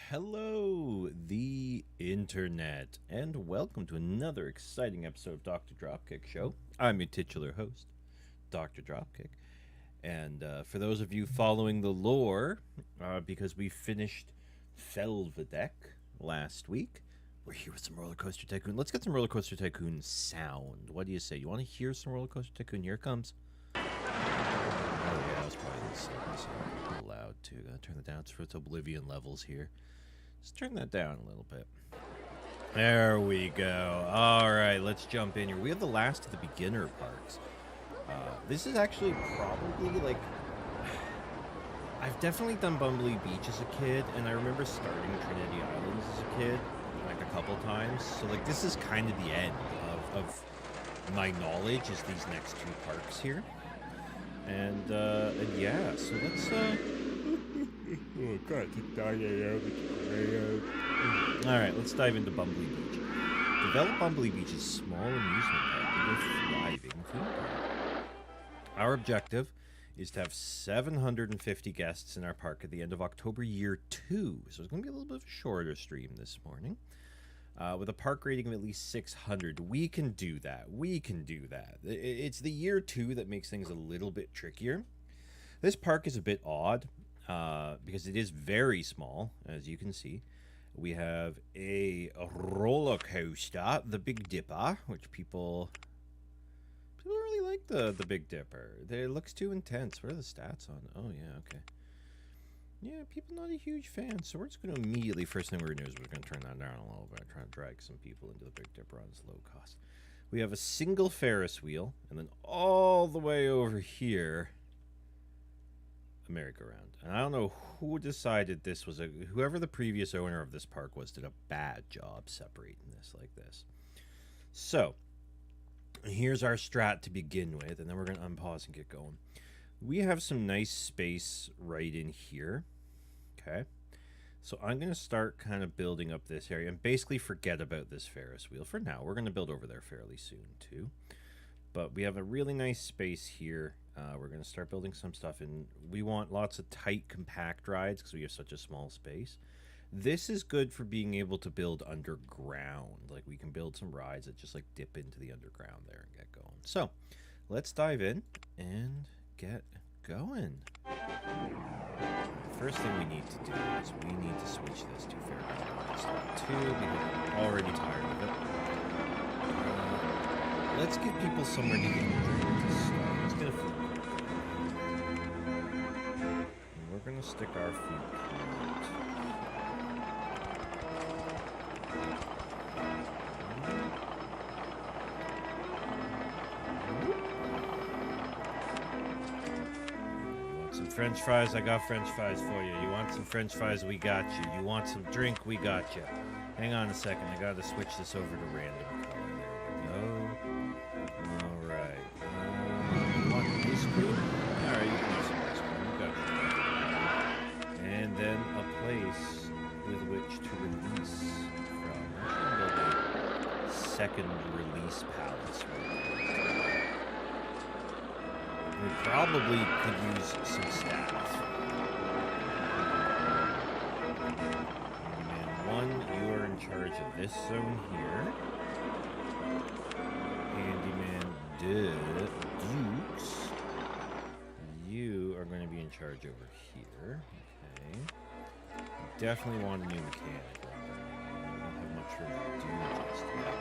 Hello, the internet, and welcome to another exciting episode of Dr. Dropkick Show. I'm your titular host, Dr. Dropkick, and for those of you following the lore, because we finished Felvedek last week, we're here with some Rollercoaster Tycoon. Let's get some Rollercoaster Tycoon sound. What do you say? You want to hear some Rollercoaster Tycoon? Here it comes. Oh yeah, that was probably a little loud too. Gotta turn it down for its oblivion levels here. Let's turn that down a little bit. There we go. All right, let's jump in here. We have the last of the beginner parks. This is actually probably like... I've definitely done Bumbly Beach as a kid, and I remember starting Trinity Islands as a kid, like a couple times. So like this is kind of the end of my knowledge is these next two parks here. And yeah, so let's oh god, alright, let's dive into Bumbly Beach. Develop Bumbly Beach's small amusement park into a thriving theme park. Our objective is to have 750 guests in our park at the end of October year 2. So it's going to be a little bit of a shorter stream this morning. With a park rating of at least 600. We can do that. We can do that. It's the year 2 that makes things a little bit trickier. This park is a bit odd because it is very small, as you can see. We have a roller coaster, the Big Dipper, which people really like the Big Dipper. It looks too intense. What are the stats on? Oh, yeah, okay. Yeah, people not a huge fan, so we're just going to immediately, first thing we're going to do is we're going to turn that down a little bit, try to drag some people into the Big Dipper on its low cost. We have a single Ferris wheel, and then all the way over here, a merry-go-round. And I don't know who decided this was whoever the previous owner of this park was did a bad job separating this like this. So, here's our strat to begin with, and then we're going to unpause and get going. We have some nice space right in here. Okay, so I'm going to start kind of building up this area and basically forget about this Ferris wheel for now. We're going to build over there fairly soon too. But we have a really nice space here. We're going to start building some stuff, and we want lots of tight, compact rides because we have such a small space. This is good for being able to build underground. Like we can build some rides that just like dip into the underground there and get going. So let's dive in and get going. First thing we need to do is we need to switch this to Fairground Slot 2 because I'm already tired of it. Let's give people somewhere to eat and drink to start. Let's get a food court. And we're going to stick our food court. French fries, I got French fries for you. You want some French fries, we got you. You want some drink, we got you. Hang on a second, I gotta switch this over to random color. There we go. Alright. You want ice cream? Alright, you can have some ice cream. You got it. And then a place with which to release from. I'm gonna build a second release palace right there. We probably could use some staff. Handyman 1, you are in charge of this zone here. Handyman Dukes, you are going to be in charge over here. Okay. Definitely want a new mechanic. I don't have much for to do just yet.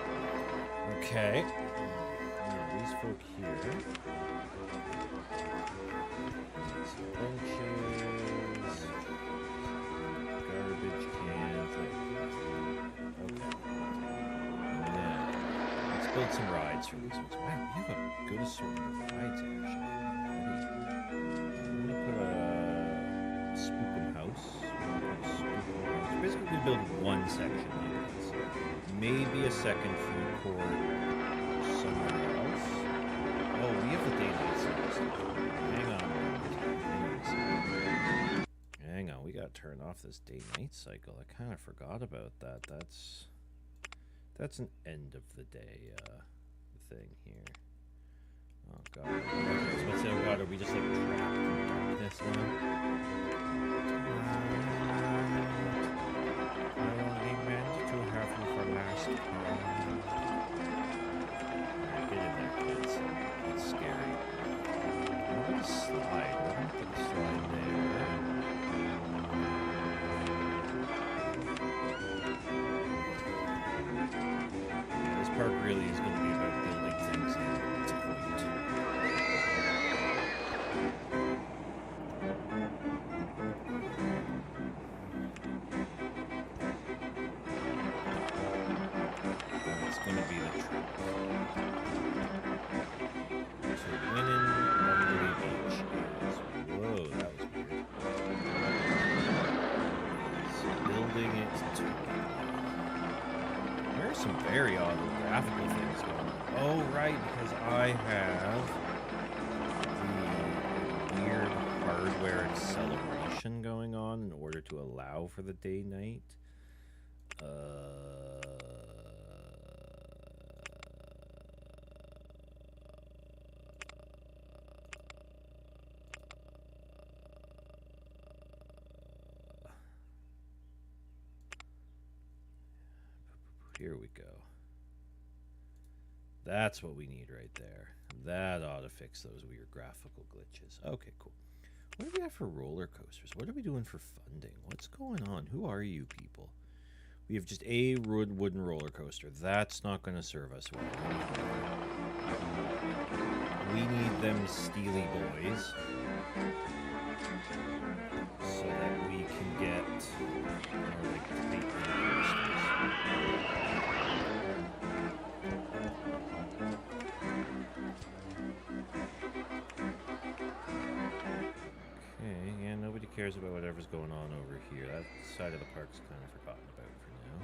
Okay. Now, these folk here. Some benches, garbage cans. Okay. Now, let's build some rides for these ones. Wow, we have a good assortment of rides actually. I'm gonna put a Spookum house. Basically, we build one section like this. Maybe a second food court somewhere else. Oh, we have the day-night service. Hang on, we gotta turn off this day-night cycle. I kind of forgot about that. That's an end of the day thing here. Oh god. Okay, so what's that? God, are we just like trapped in darkness now? very odd graphical things going on. Oh, right, because I have the weird hardware acceleration going on in order to allow for the day-night. Here we go. That's what we need right there. That ought to fix those weird graphical glitches. Okay, cool. What do we have for roller coasters? What are we doing for funding? What's going on? Who are you people? We have just a wooden roller coaster. That's not going to serve us well. We need them steely boys so that we can get our like tight coasters. Okay, yeah, nobody cares about whatever's going on over here. That side of the park's kind of forgotten about for now.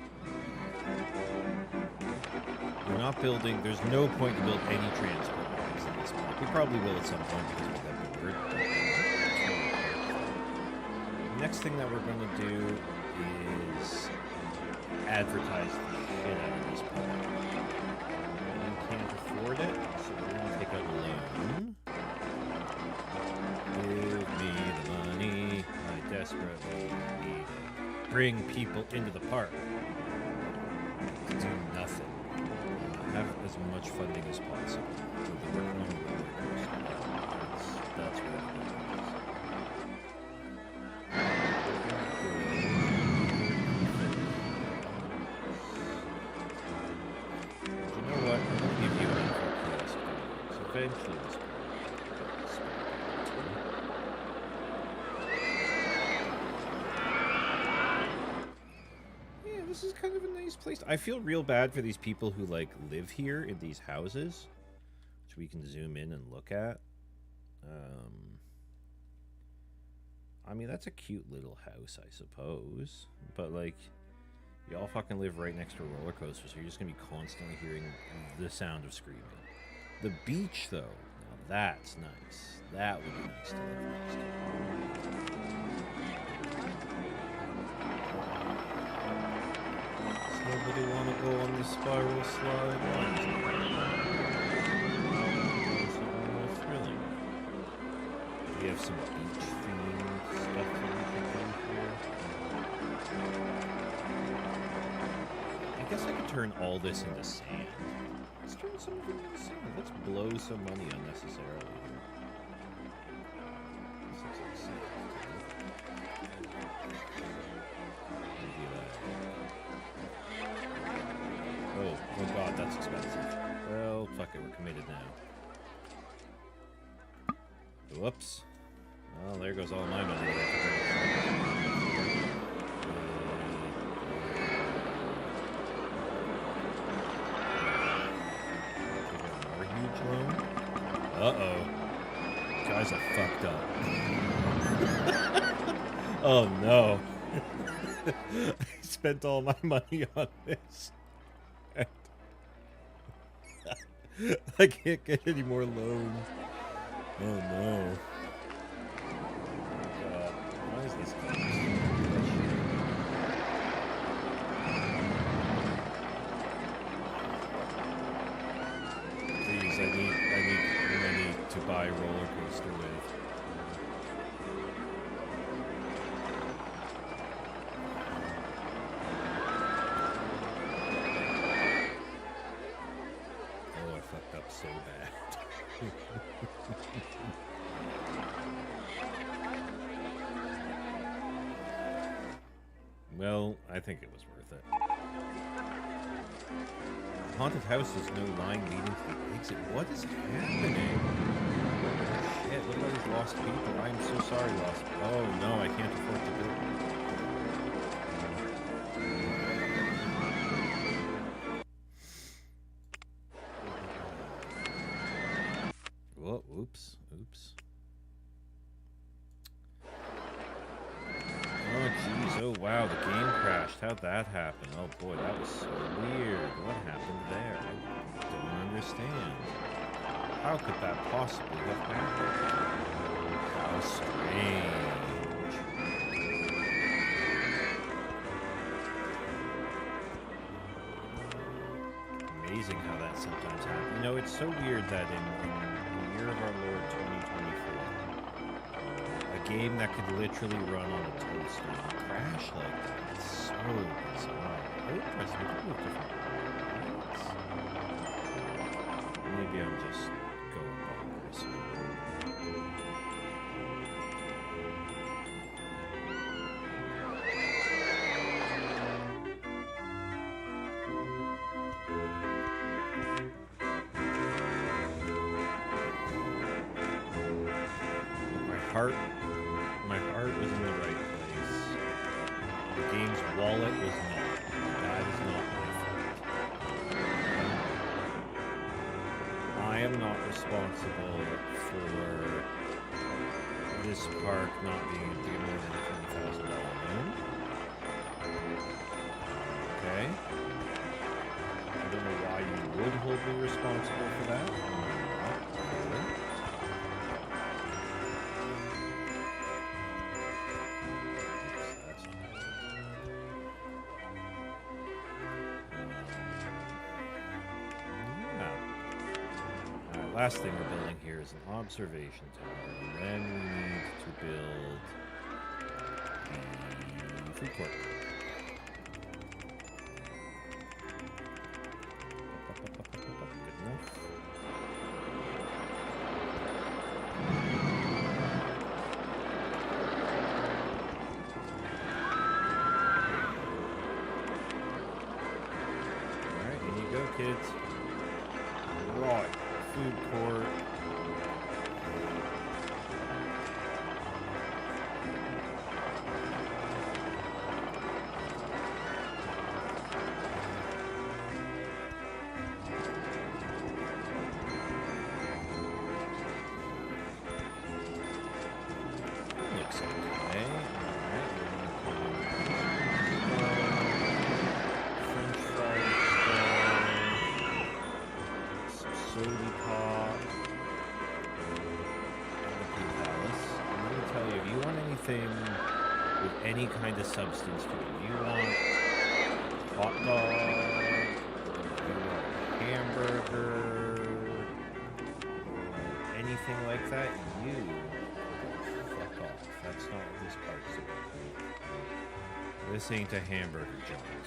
We're not building, there's no point to build any transport lines in this park. We probably will at some point because we have bored. The next thing that we're going to do is advertise the shit out of this park. We can't afford it, so we're going to take out a loan. Give me the money. I desperately need it. Bring people into the park. Do nothing. Have as much funding as possible. We'll be working on the roller coaster. That's what it is. You know what? I'm going to give you an info. So eventually this This is kind of a nice place. I feel real bad for these people who like live here in these houses, which we can zoom in and look at. I mean, that's a cute little house, I suppose, but like, y'all fucking live right next to a roller coaster, so you're just gonna be constantly hearing the sound of screaming. The beach, though, now that's nice. That would be nice to live next to. Nobody want to go on the spiral slide? More thrilling. We have some beach themed stuff that we can do here. I guess I could turn all this into sand. Let's turn some of it into sand. Let's blow some money unnecessarily here. This looks like sand. Oh god, that's expensive. Well, fuck it, we're committed now. Whoops. Well, there goes all my money. More huge loan? Uh-oh. Guys are fucked up. Oh no. I spent all my money on this. I can't get any more loans. Oh no. God. Why is this going? Please, I need money to buy a roller coaster with. So bad. Well, I think it was worth it. Haunted house has no line leading to the exit. What is happening? Shit, look at all these lost people. I am so sorry, lost people. Oh no, I can't afford to do it. Whoa, oops. Oh, jeez. Oh, wow. The game crashed. How'd that happen? Oh boy, that was so weird. What happened there? I don't understand. How could that possibly have happened? How strange. Amazing how that sometimes happens. You know, it's so weird that in the year of our Lord 2024, a game that could literally run on a toaster and crash like that. It's so bizarre. How interesting. People have different lives. Maybe I'm just going bonkers. My heart was in the right place. The game's wallet was not. That is not my fault. I am not responsible for this park not being able to get more than a $20,000 loan. Okay? I don't know why you would hold me responsible for that. Last thing we're building here is an observation tower, and then we need to build the food court. Good enough. Alright, in you go, kids. Right. Food court. Looks okay. Alright, French fries stall. Some soda pop. If you want anything with any kind of substance to it, you want hot dog, you want hamburger, anything like that, you fuck off. That's not what this part's about. This ain't a hamburger joint.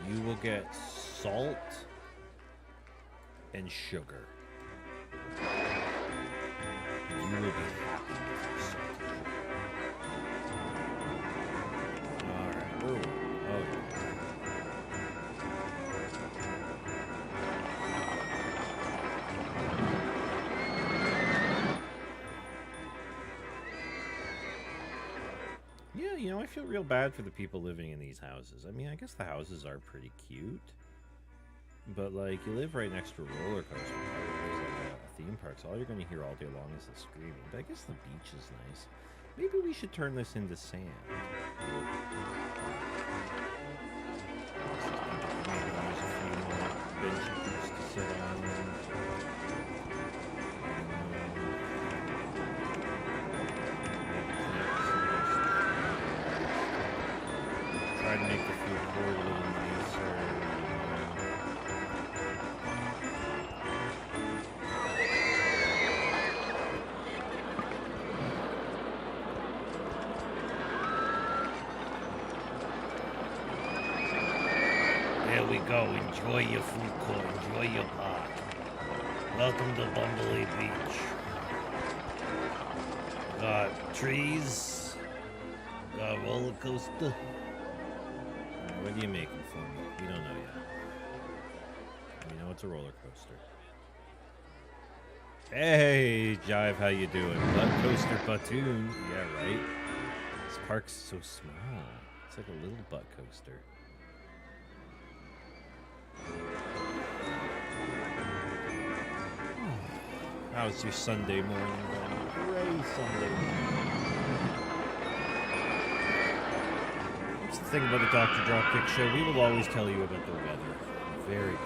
You will get salt and sugar. You will be happy with your salt. Alright. Ooh. Oh. Yeah, you know, I feel real bad for the people living in these houses. I mean, I guess the houses are pretty cute. But, like, you live right next to a roller coaster park. There's, like, a theme park, so all you're going to hear all day long is the screaming. But I guess the beach is nice. Maybe we should turn this into sand. Maybe use a few more benches to sit on. Try to make the food court a little nicer. There we go. Enjoy your food court. Enjoy your park. Welcome to Bumbly Beach. Got trees. Got a roller coaster. What are you making for me? You don't know yet. You know it's a roller coaster. Hey, Jive, how you doing? Butt coaster Batoon. Yeah, right. This park's so small. It's like a little butt coaster. How's your Sunday morning going? Great Sunday morning. What's the thing about the Dr. Dropkick show, we will always tell you about the weather. Very good.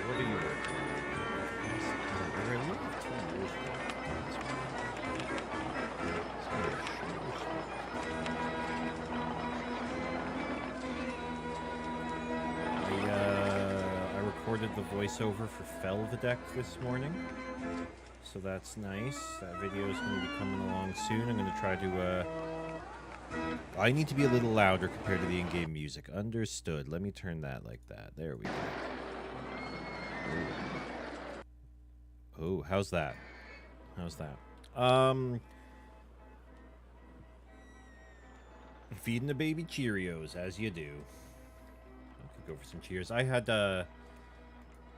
What are you working on? We're a little too years I recorded the voiceover for Felvedek this morning, so that's nice. That video is going to be coming along soon. I'm going to try to I need to be a little louder compared to the in-game music. Understood. Let me turn that like that. There we go. Oh, how's that? How's that? Feeding the baby Cheerios, as you do. I could go for some Cheers. I had an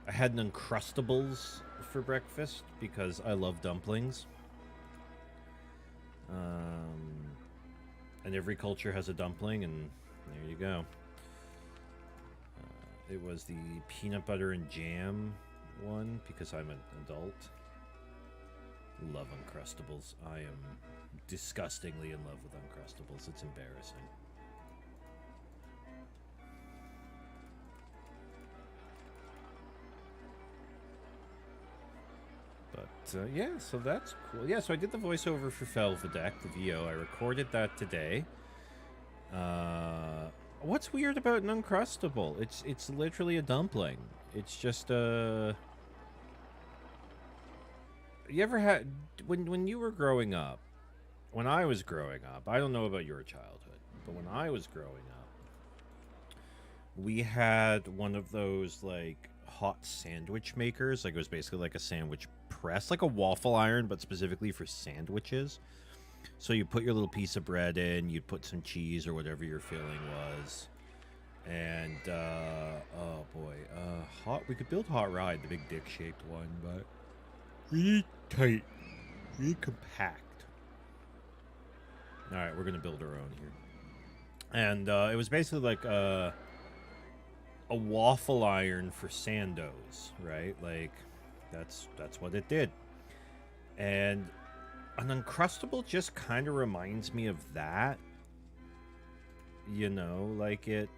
Uncrustables for breakfast because I love dumplings. And every culture has a dumpling, and there you go. It was the peanut butter and jam one because I'm an adult. Love Uncrustables. I am disgustingly in love with Uncrustables. It's embarrassing. But, yeah, so that's cool. Yeah, so I did the voiceover for Felvedek, the VO. I recorded that today. What's weird about an Uncrustable? It's literally a dumpling. It's just a... You ever had... When you were growing up, when I was growing up, I don't know about your childhood, but when I was growing up, we had one of those, like, hot sandwich makers. Like, it was basically like a sandwich press, like a waffle iron, but specifically for sandwiches. So you put your little piece of bread in, you'd put some cheese or whatever your filling was. And, oh boy, we could build Hot Ride, the big dick-shaped one, but really tight, really compact. Alright, we're gonna build our own here. And, it was basically like, a waffle iron for sandos, right? Like, that's what it did. And an Uncrustable just kind of reminds me of that. You know, like it's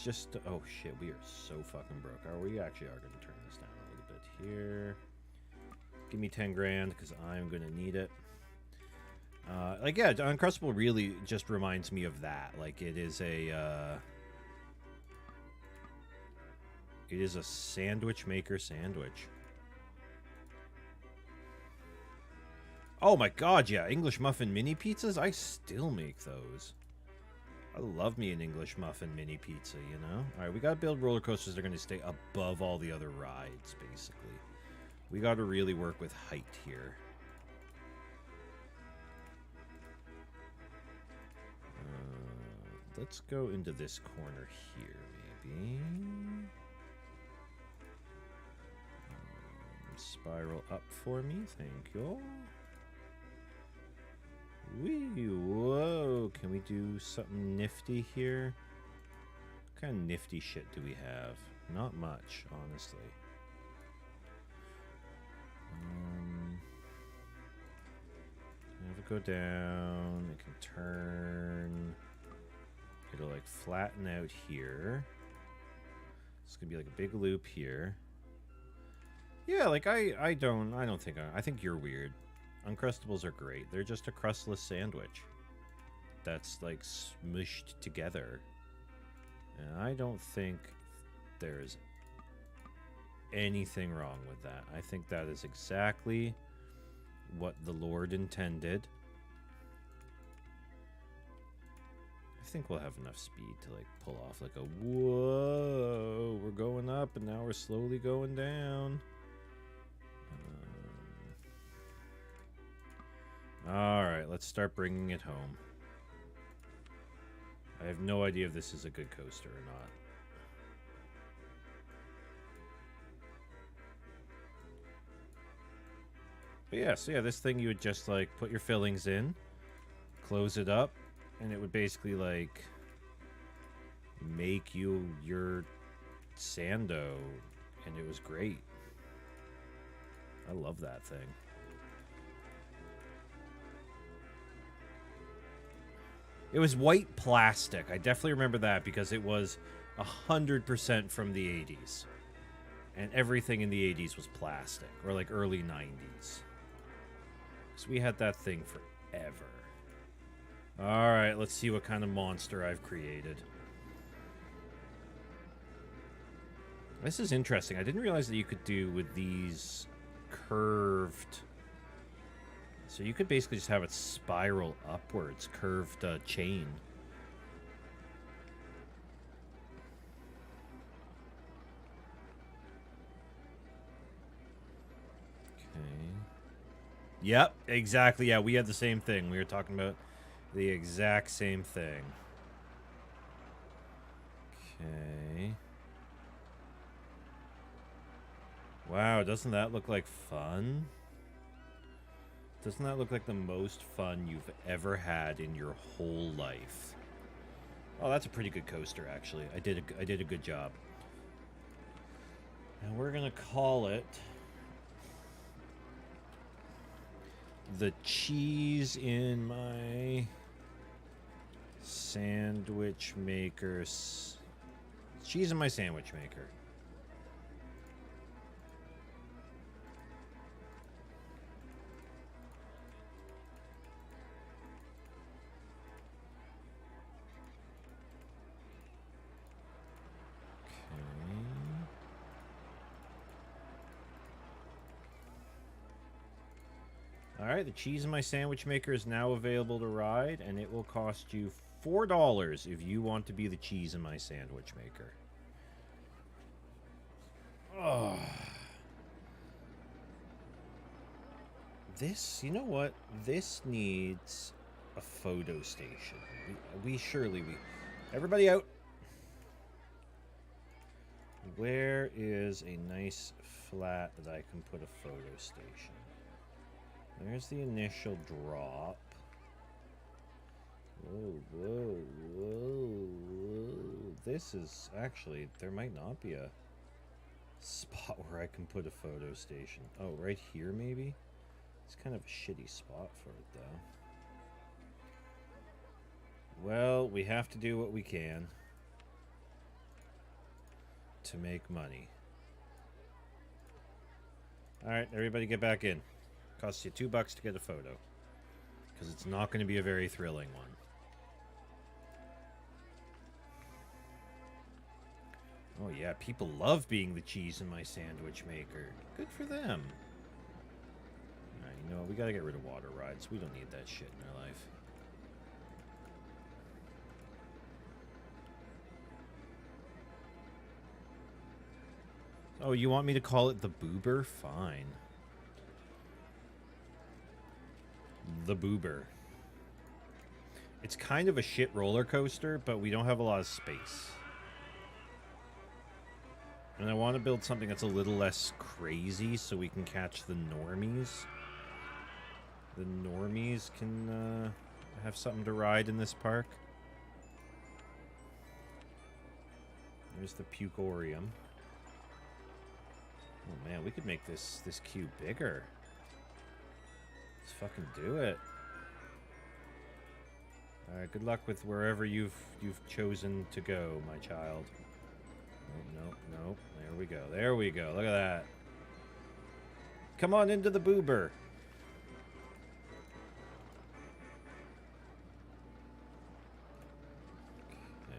just, oh shit, we are so fucking broke. We actually are going to turn this down a little bit here. Give me 10 grand because I'm going to need it. Like, yeah, Uncrustable really just reminds me of that. Like, it is a sandwich maker sandwich. Oh my god, yeah, English muffin mini pizzas? I still make those. I love me an English muffin mini pizza, you know? Alright, we gotta build roller coasters that are gonna stay above all the other rides, basically. We gotta really work with height here. Let's go into this corner here, maybe. Spiral up for me, thank you. Wee, whoa, can we do something nifty here? What kind of nifty shit do we have? Not much, honestly. Have it go down, it can turn. It'll like flatten out here. It's gonna be like a big loop here. Yeah, like I think you're weird. Uncrustables are great. They're just a crustless sandwich that's like smushed together. And I don't think there's anything wrong with that. I think that is exactly what the Lord intended. I think we'll have enough speed to like pull off like a whoa, we're going up and now we're slowly going down. Alright, let's start bringing it home. I have no idea if this is a good coaster or not. But yeah, so yeah, this thing you would just like put your fillings in, close it up, and it would basically like make you your sando, and it was great. I love that thing. It was white plastic. I definitely remember that because it was 100% from the 80s. And everything in the 80s was plastic, or like early 90s. So we had that thing forever. Alright, let's see what kind of monster I've created. This is interesting. I didn't realize that you could do with these curved... So you could basically just have it spiral upwards, curved chain. Yep, exactly. Yeah, we had the same thing. We were talking about the exact same thing. Okay. Wow, doesn't that look like fun? Doesn't that look like the most fun you've ever had in your whole life? Oh, that's a pretty good coaster, actually. I did a good job. And we're gonna call it the cheese in my sandwich maker's cheese in my sandwich maker. Alright, the cheese in my sandwich maker is now available to ride, and it will cost you $4 if you want to be the cheese in my sandwich maker. Oh. This, you know what? This needs a photo station. Everybody out! Where is a nice flat that I can put a photo station? There's the initial drop. Whoa, whoa, whoa, whoa. This is actually, there might not be a spot where I can put a photo station. Oh, right here maybe? It's kind of a shitty spot for it though. Well, we have to do what we can to make money. Alright, everybody get back in. Costs you $2 to get a photo. Because it's not going to be a very thrilling one. Oh yeah, people love being the cheese in my sandwich maker. Good for them. Alright, you know what? We gotta get rid of water rides. We don't need that shit in our life. Oh, you want me to call it the Boober? Fine. The Boober. It's kind of a shit roller coaster, but we don't have a lot of space. And I want to build something that's a little less crazy so we can catch the normies. The normies can have something to ride in this park. There's the Pukorium. Oh man, we could make this cube bigger. Let's fucking do it. Alright, good luck with wherever you've chosen to go, my child. Nope, nope, nope. There we go. There we go. Look at that. Come on into the Boober. Okay.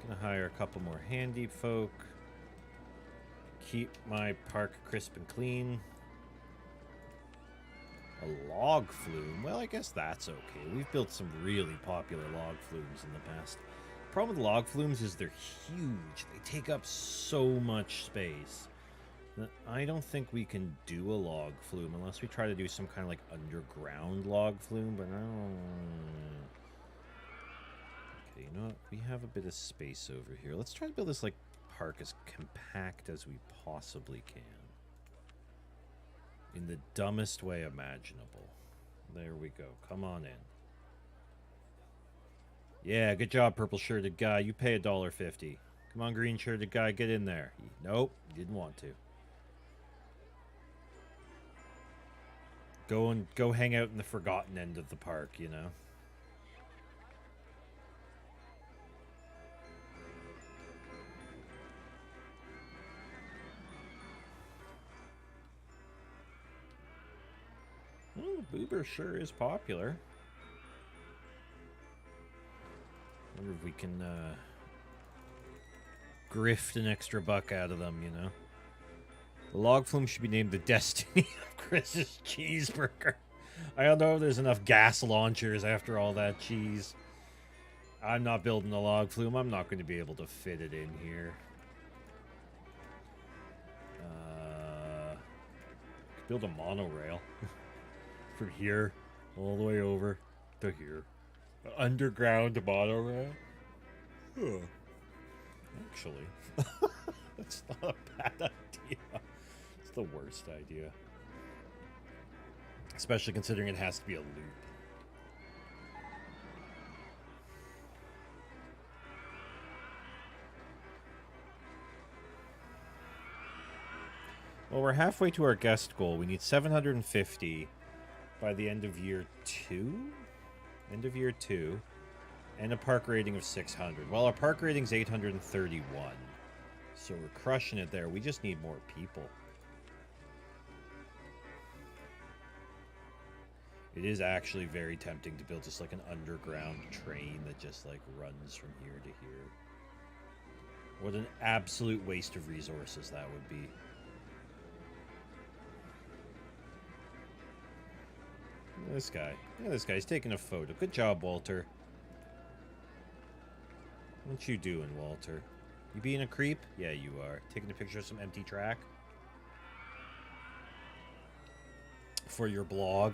Gonna hire a couple more handy folk. Keep my park crisp and clean. A log flume? Well, I guess that's okay. We've built some really popular log flumes in the past. The problem with log flumes is they're huge. They take up so much space. I don't think we can do a log flume unless we try to do some kind of like underground log flume, but I don't... Okay, you know what? We have a bit of space over here. Let's try to build this like park as compact as we possibly can. In the dumbest way imaginable. There we go. Come on in. Yeah, good job, purple-shirted guy. You pay $1.50. Come on, green-shirted guy, get in there. Nope, didn't want to. Go hang out in the forgotten end of the park, you know. Well, the boober sure is popular. Wonder if we can grift an extra buck out of them, you know. The log flume should be named the Destiny of Chris's Cheeseburger. I don't know if there's enough gas launchers after all that cheese. I'm not building a log flume. I'm not going to be able to fit it in here. Build a monorail. From here all the way over to here. Underground monorail? Huh. Actually, that's not a bad idea. It's the worst idea. Especially considering it has to be a loop. Well, we're halfway to our guest goal. We need 750 by the end of year 2? End of year 2. And a park rating of 600. Well, our park rating's 831. So we're crushing it there. We just need more people. It is actually very tempting to build just like an underground train that just like runs from here to here. What an absolute waste of resources that would be. Look at this guy. Look at this guy. He's taking a photo. Good job, Walter. What you doing, Walter? You being a creep? Yeah, you are. Taking a picture of some empty track? For your blog?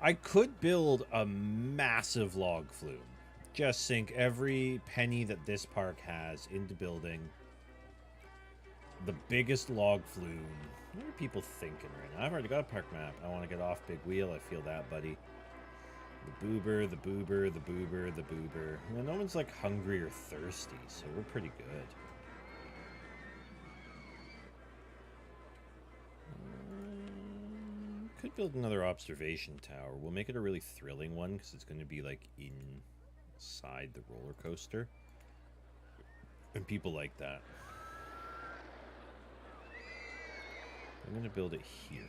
I could build a massive log flume. Just sink every penny that this park has into building the biggest log flume. What are people thinking right now? I've already got a park map. I want to get off Big Wheel. I feel that, buddy. The boober, the boober, the boober, the boober. Well, no one's like hungry or thirsty, so we're pretty good. Could build another observation tower. We'll make it a really thrilling one because it's going to be like inside the roller coaster. And people like that. I'm going to build it here.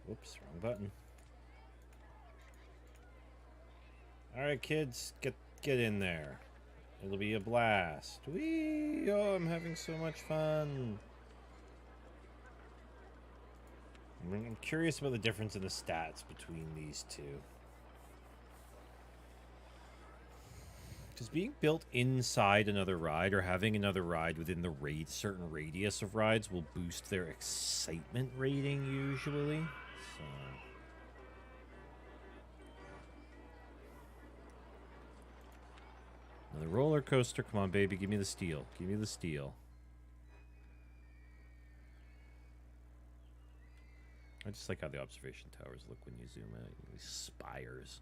Whoops, wrong button. Alright, kids, get in there. It'll be a blast. Whee! Oh, I'm having so much fun. I'm curious about the difference in the stats between these two. Because being built inside another ride or having another ride within the certain radius of rides will boost their excitement rating usually. So. Another roller coaster. Come on, baby. Give me the steel. Give me the steel. I just like how the observation towers look when you zoom out. These spires.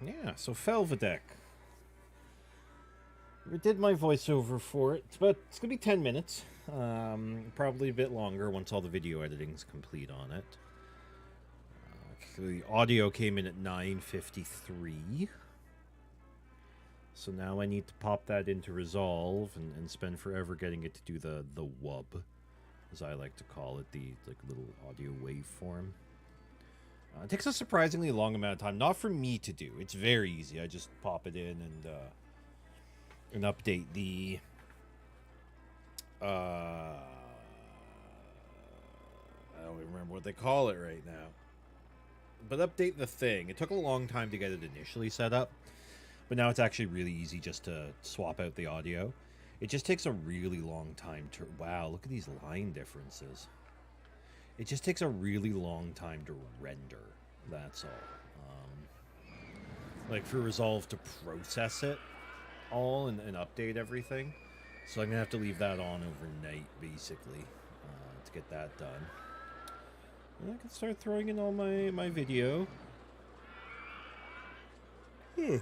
Yeah, so Felvedek. I did my voiceover for it, but it's gonna be 10 minutes. Probably a bit longer once all the video editing's complete on it. The audio came in at 9:53. So now I need to pop that into Resolve and spend forever getting it to do the wub, as I like to call it, the little audio waveform. It takes a surprisingly long amount of time, not for me to do. It's very easy. I just pop it in and update the I don't even remember what they call it right now. But update the thing. It took a long time to get it initially set up. But now it's actually really easy just to swap out the audio. It just takes a really long time to... Wow, look at these line differences. It just takes a really long time to render, that's all. Like for Resolve to process it all and update everything. So I'm going to have to leave that on overnight, basically, to get that done. And I can start throwing in all my video. Okay.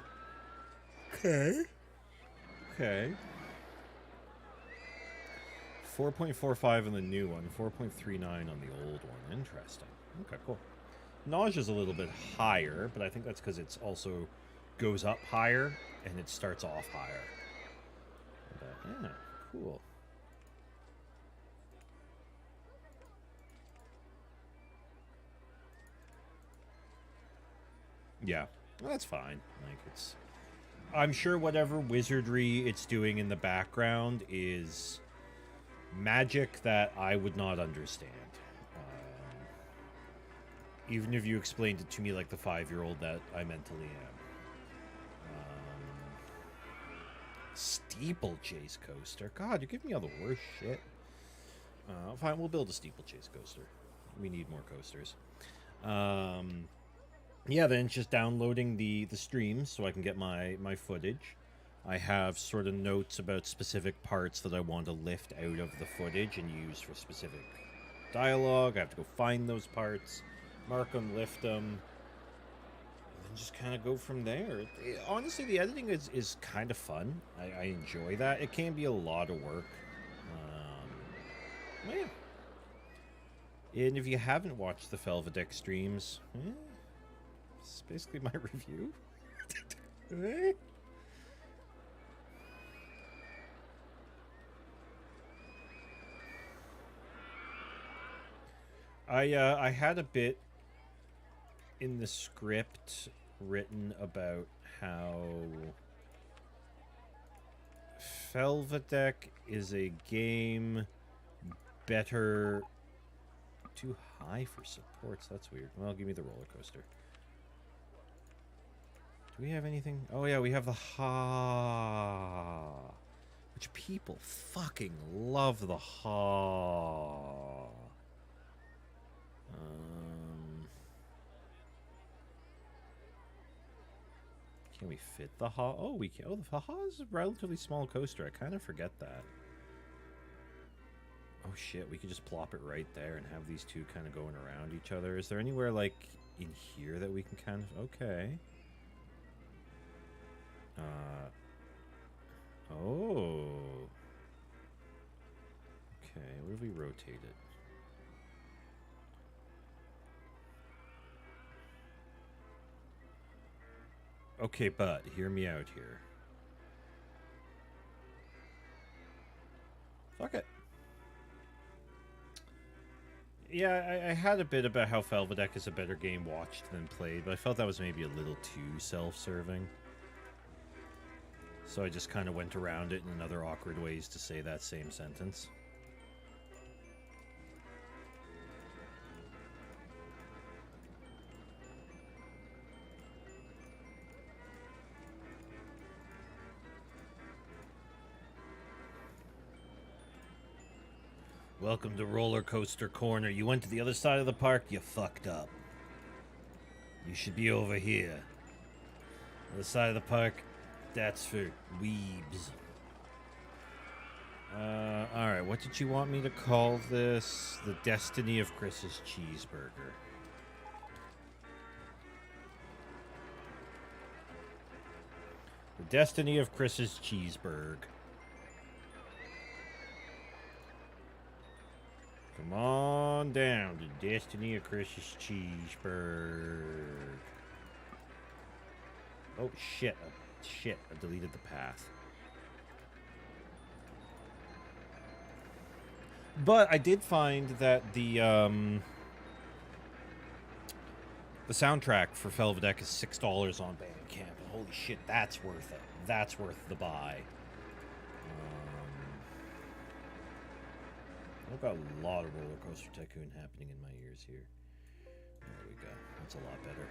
Okay. 4.45 on the new one, 4.39 on the old one. Interesting. Okay, cool. Nausea's a little bit higher, but I think that's because it's also goes up higher and it starts off higher. But yeah, cool. Yeah, well, that's fine. Like it's, I'm sure whatever wizardry it's doing in the background is magic that I would not understand. Even if you explained it to me like the 5-year-old that I mentally am. Steeplechase coaster. God, you're giving me all the worst shit. Fine, we'll build a steeplechase coaster. We need more coasters. Yeah, then it's just downloading the streams so I can get my footage. I have sort of notes about specific parts that I want to lift out of the footage and use for specific dialogue. I have to go find those parts, mark them, lift them, and then just kind of go from there. Honestly, the editing is kind of fun. I enjoy that. It can be a lot of work. Yeah. And if you haven't watched the Felvadeck streams, it's basically my review. I had a bit in the script written about how Felvadeck is a game better... Too high for supports, that's weird. Well, give me the roller coaster. Do we have anything? Oh yeah, we have the ha, which people fucking love the ha. Can we fit the ha? Oh, we can. Oh, the ha is a relatively small coaster. I kind of forget that. Oh shit, we could just plop it right there and have these two kind of going around each other. Is there anywhere like in here that we can kind of... Okay. Oh. Okay, what if we rotate it? Okay, but hear me out here. Fuck it. Yeah, I had a bit about how Felvadeck is a better game watched than played, but I felt that was maybe a little too self-serving. So I just kind of went around it in other awkward ways to say that same sentence. Welcome to Rollercoaster Corner. You went to the other side of the park, you fucked up. You should be over here. The side of the park, that's for weebs. Alright, what did you want me to call this? The Destiny of Chris's Cheeseburger. The Destiny of Chris's Cheeseburger. Come on down to Destiny of Chris's Cheeseburger. Oh, shit. Shit, I deleted the path. But I did find that the soundtrack for Felvadeck is $6 on Bandcamp. Holy shit, that's worth it. That's worth the buy. I've got a lot of Rollercoaster Tycoon happening in my ears here. There we go. That's a lot better.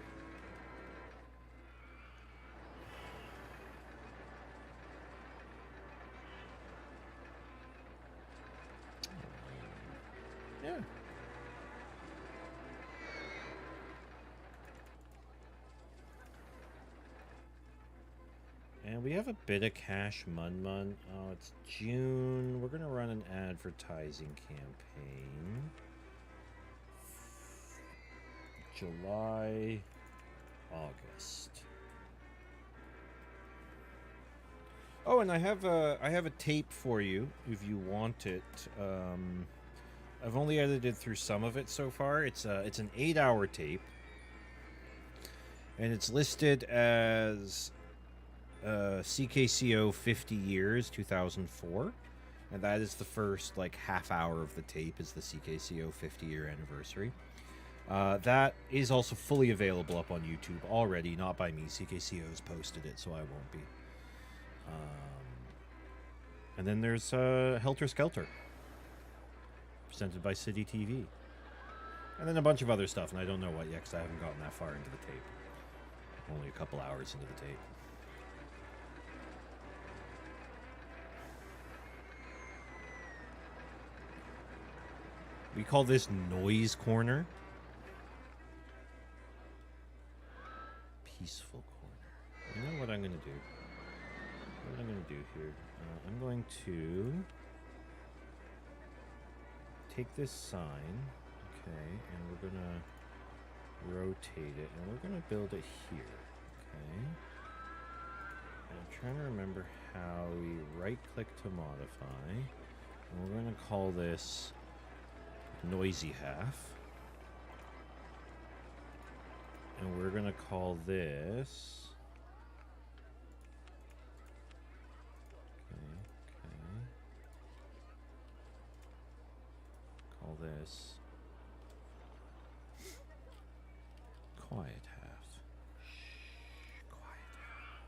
We have a bit of cash, Mun. Oh, it's June. We're gonna run an advertising campaign. July, August. Oh, and I have a tape for you if you want it. I've only edited through some of it so far. It's an 8-hour tape, and it's listed as CKCO 50 years 2004, and that is the first like half hour of the tape is the CKCO 50-year anniversary. That is also fully available up on YouTube already, not by me. CKCO's posted it, so I won't be. And then there's Helter Skelter, presented by City TV. And then a bunch of other stuff, and I don't know what yet because I haven't gotten that far into the tape. Only a couple hours into the tape. We call this Noise Corner. Peaceful Corner. You know what I'm going to do? What I'm going to do here? I'm going to take this sign, okay, and we're going to rotate it, and we're going to build it here, okay? And I'm trying to remember how we right-click to modify, and we're going to call this Noisy Half, and we're going to call this... Call this quiet half. Shh, quiet half.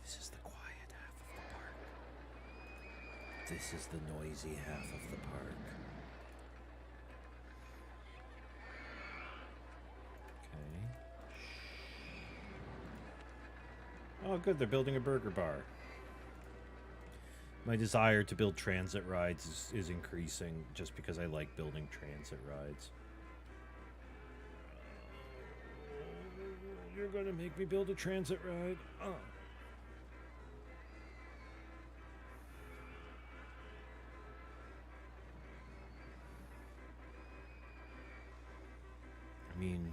This is the quiet half of the park. This is the noisy half of the park. Okay. Oh, good. They're building a burger bar. My desire to build transit rides is increasing just because I like building transit rides. You're gonna make me build a transit ride? Oh. I mean,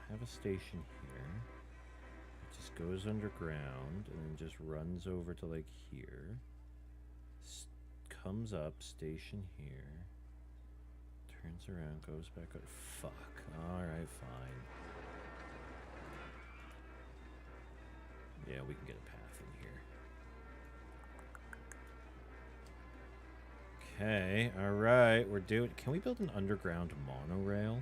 I have a station here. It just goes underground and then just runs over to like here. Comes up, station here, turns around, goes back up. Fuck. Alright, fine. Yeah, we can get a path in here. Okay, alright, we're doing... Can we build an underground monorail?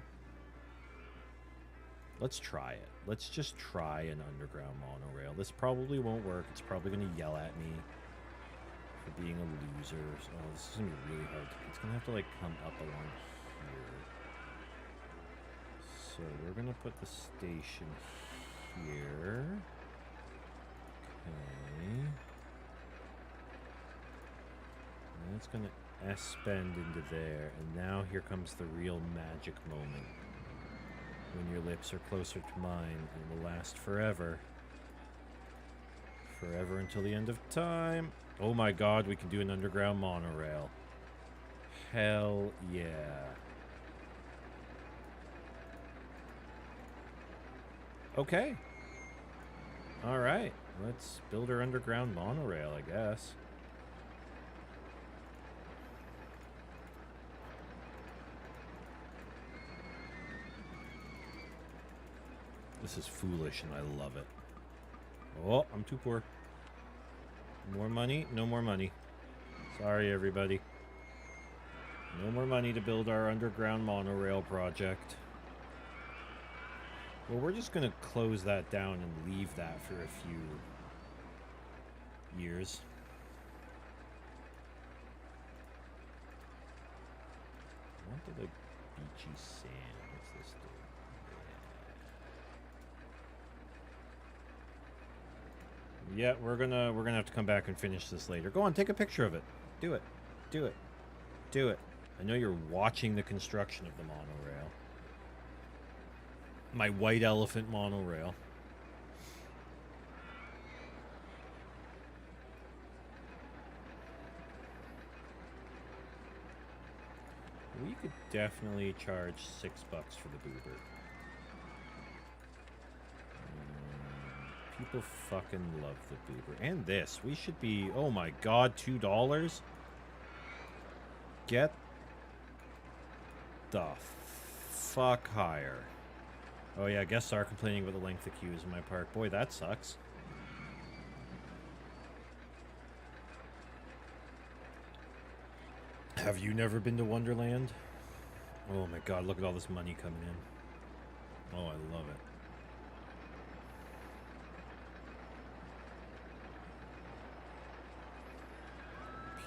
Let's try it. Let's just try an underground monorail. This probably won't work. It's probably going to yell at me for being a loser. Oh, this is going to be really hard. It's going to have to, like, come up along here. So we're going to put the station here. Okay. And that's going to S-bend into there. And now here comes the real magic moment. When your lips are closer to mine and will last forever. Forever until the end of time. Oh my god, we can do an underground monorail. Hell yeah. Okay. Alright, let's build our underground monorail, I guess. This is foolish and I love it. Oh, I'm too poor. More money? No more money. Sorry, everybody. No more money to build our underground monorail project. Well, we're just going to close that down and leave that for a few years. I wanted a beachy sand. What's this do? Yeah, we're gonna have to come back and finish this later. Go on, take a picture of it. Do it. Do it. Do it. I know you're watching the construction of the monorail. My white elephant monorail. could definitely charge $6 for the boober. People fucking love the boober. And this. We should be... Oh my god, $2? Get the fuck higher. Oh yeah, guests are complaining about the length of queues in my park. Boy, that sucks. Have you never been to Wonderland? Oh my god, look at all this money coming in. Oh, I love it.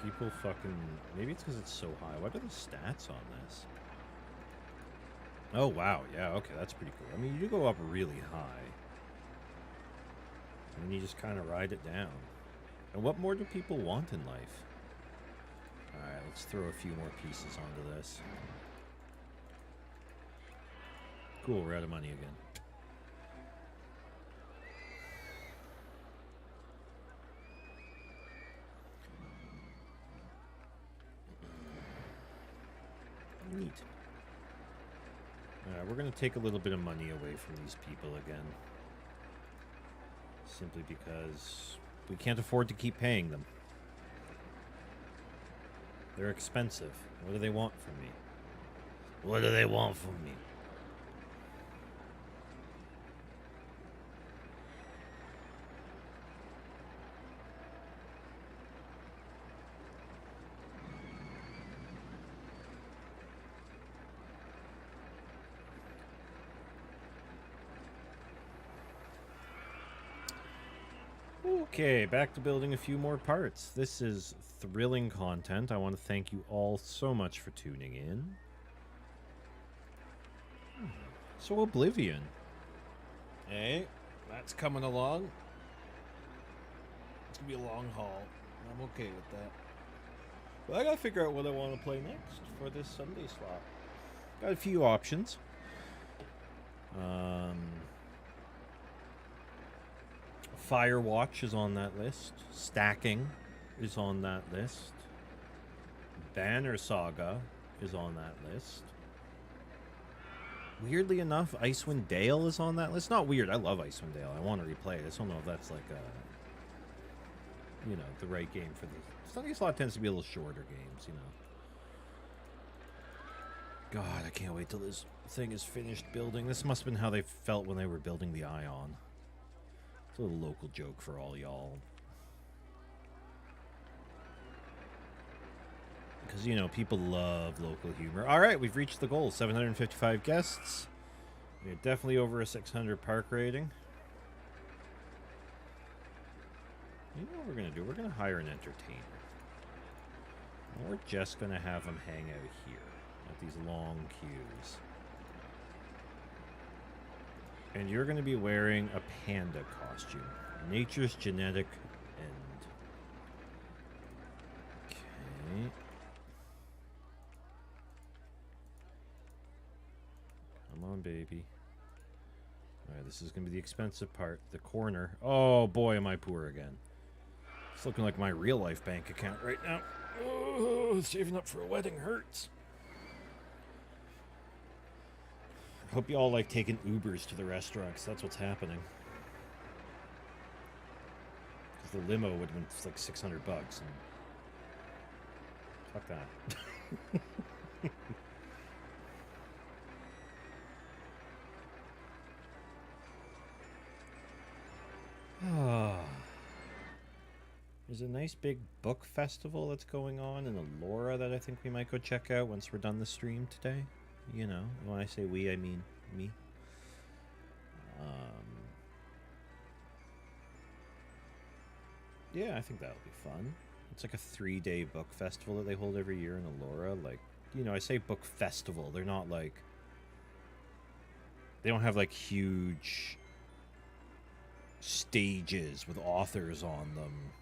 People fucking... Maybe it's because it's so high. What are the stats on this? Oh, wow. Yeah, okay, that's pretty cool. I mean, you do go up really high. And then you just kind of ride it down. And what more do people want in life? Alright, let's throw a few more pieces onto this. Cool, we're out of money again. Neat. We're going to take a little bit of money away from these people again. Simply because we can't afford to keep paying them. They're expensive. What do they want from me? What do they want from me? Okay, back to building a few more parts. This is thrilling content. I want to thank you all so much for tuning in. So Oblivion. Hey, that's coming along. It's going to be a long haul. I'm okay with that. But I got to figure out what I want to play next for this Sunday slot. Got a few options. Firewatch is on that list. Stacking is on that list. Banner Saga is on that list. Weirdly enough, Icewind Dale is on that list. Not weird. I love Icewind Dale. I want to replay it. I just don't know if that's like a, you know, the right game for the Sunday slot. Tends to be a little shorter games, you know. God, I can't wait till this thing is finished building. This must have been how they felt when they were building the Ion. It's a little local joke for all y'all. Because, you know, people love local humor. Alright, we've reached the goal. 755 guests. We're definitely over a 600 park rating. You know what we're going to do? We're going to hire an entertainer. And we're just going to have them hang out here at these long queues. And you're going to be wearing a panda costume. Nature's genetic end. Okay. Come on, baby. Alright, this is going to be the expensive part. The corner. Oh, boy, am I poor again. It's looking like my real-life bank account right now. Oh, saving up for a wedding hurts. I hope you all like taking Ubers to the restaurants. That's what's happening. Because the limo would have been like $600. And fuck that. There's a nice big book festival that's going on in Elora that I think we might go check out once we're done the stream today. You know, when I say we, I mean me. Yeah, I think that'll be fun. It's like a 3-day book festival that they hold every year in Elora. Like, you know, I say book festival. They're not like... They don't have like huge stages with authors on them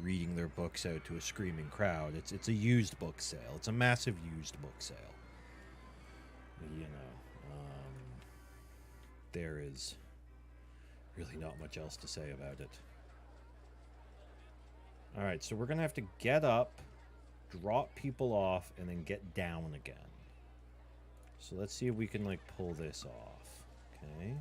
reading their books out to a screaming crowd. It's a used book sale. It's a massive used book sale. You know, there is really not much else to say about it. Alright, so we're going to have to get up, drop people off, and then get down again. So let's see if we can, like, pull this off. Okay.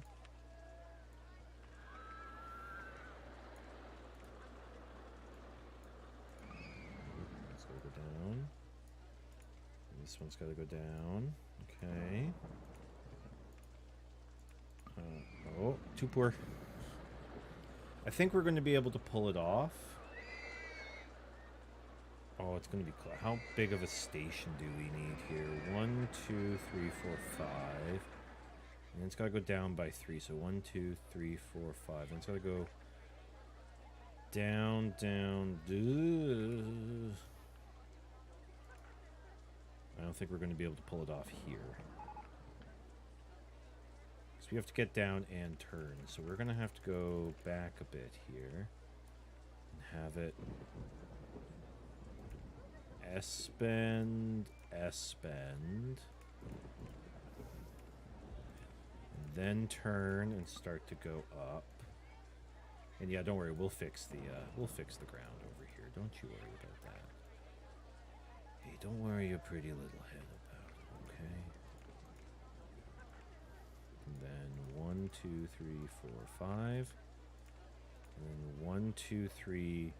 Let's go down. This one's got to go down. Okay. Oh, too poor. I think we're going to be able to pull it off. Oh, it's going to be close. How big of a station do we need here? 1, 2, 3, 4, 5. And it's got to go down by 3. So 1, 2, 3, 4, 5. And it's got to go down, down. I don't think we're going to be able to pull it off here. We have to get down and turn, so we're gonna have to go back a bit here and have it S-bend, S-bend, and then turn and start to go up. And yeah, don't worry, we'll fix the ground over here. Don't you worry about that. Hey, don't worry your pretty little head about it, okay? And then 1, 2, 3, 4, 5. And then 1, 2, 3.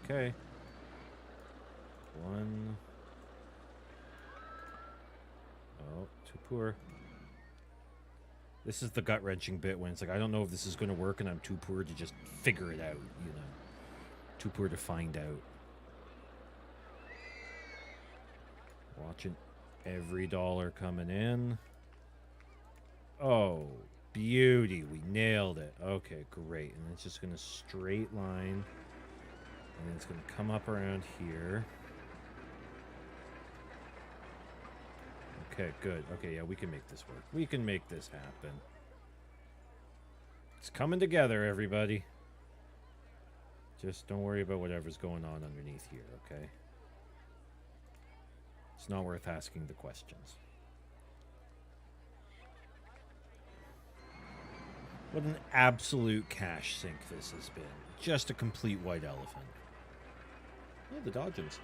Okay. 1. Oh, too poor. This is the gut-wrenching bit when it's like, I don't know if this is going to work and I'm too poor to just figure it out, you know. Too poor to find out. Watching every dollar coming in. Oh, beauty. We nailed it. Okay, great. And it's just going to straight line. And then it's going to come up around here. Okay, good. Okay, yeah, we can make this work. We can make this happen. It's coming together, everybody. Just don't worry about whatever's going on underneath here, okay? It's not worth asking the questions. What an absolute cash sink this has been. Just a complete white elephant. Oh, the Dodgems.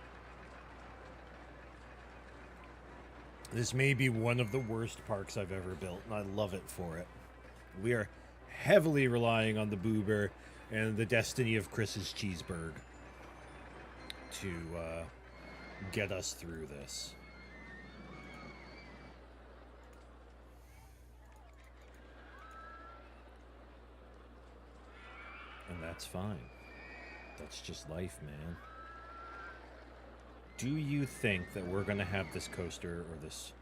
This may be one of the worst parks I've ever built, and I love it for it. We are heavily relying on the Boober and the destiny of Chris's Cheeseburg to get us through this. And that's fine. That's just life, man. Do you think that we're going to have this coaster or this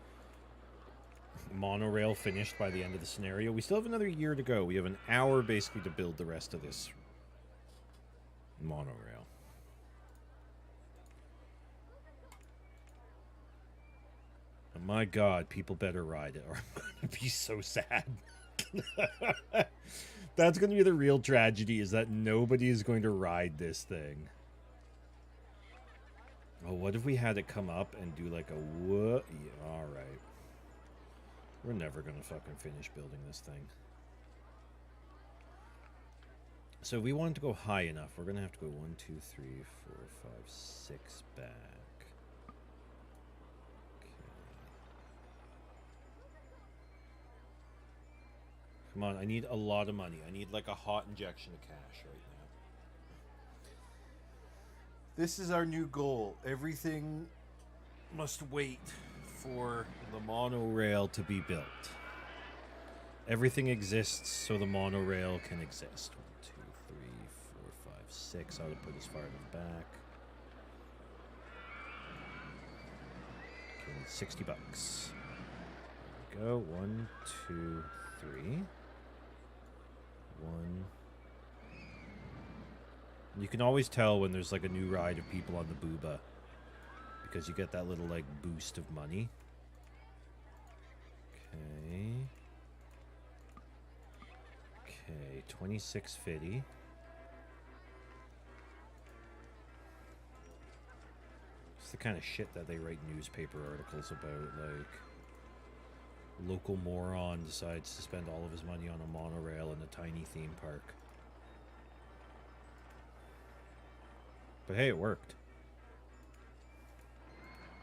monorail finished by the end of the scenario? We still have another year to go. We have an hour basically to build the rest of this monorail. And my God, people better ride it or I'm going to be so sad. That's going to be the real tragedy, is that nobody is going to ride this thing. Oh, what if we had it come up and do like a what? Yeah, alright. We're never going to fucking finish building this thing. So if we want to go high enough, we're going to have to go 1, 2, 3, 4, 5, 6 back. Okay. Come on, I need a lot of money. I need like a hot injection of cash right now. This is our new goal. Everything must wait for the monorail to be built. Everything exists so the monorail can exist. 1, 2, 3, 4, 5, 6. I would put as far to the back. Okay, 60 bucks. There we go. 1, 2, 3. 1. You can always tell when there's like a new ride of people on the Booba, because you get that little like boost of money. Okay. Okay, 26.50. It's the kind of shit that they write newspaper articles about, like local moron decides to spend all of his money on a monorail in a tiny theme park. But hey, it worked.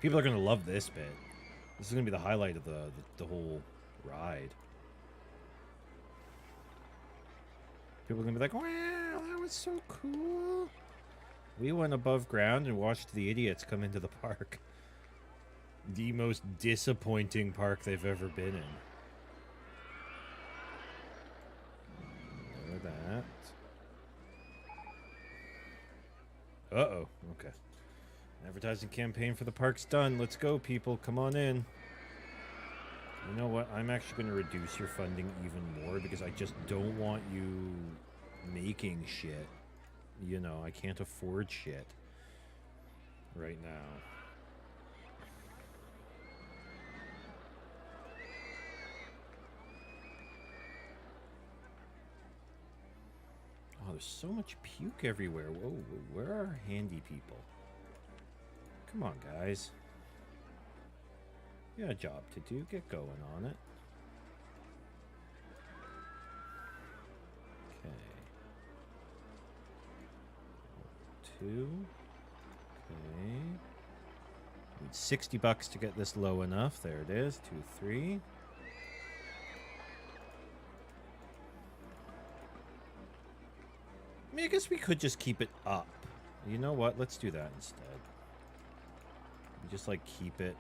People are going to love this bit. This is going to be the highlight of the whole ride. People are going to be like, wow, that was so cool. We went above ground and watched the idiots come into the park. The most disappointing park they've ever been in. Look at that. Uh-oh. Okay. Advertising campaign for the park's done. Let's go, people. Come on in. You know what? I'm actually going to reduce your funding even more because I just don't want you making shit. You know, I can't afford shit right now. Oh, there's so much puke everywhere. Whoa, where are our handy people? Come on, guys. You got a job to do. Get going on it. Okay. 2. Okay. Need 60 bucks to get this low enough. There it is. 2, 3. I mean, I guess we could just keep it up. You know what? Let's do that instead. We just, like, keep it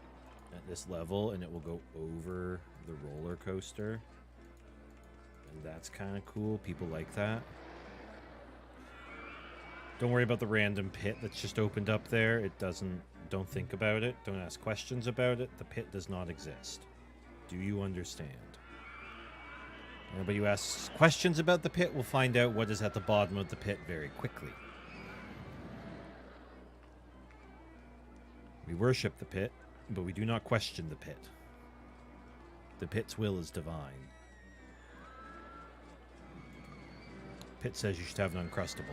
at this level, and it will go over the roller coaster. And that's kind of cool. People like that. Don't worry about the random pit that's just opened up there. It doesn't... Don't think about it. Don't ask questions about it. The pit does not exist. Do you understand? Anybody who asks questions about the pit will find out what is at the bottom of the pit very quickly. We worship the pit, but we do not question the pit. The pit's will is divine. Pit says you should have an Uncrustable.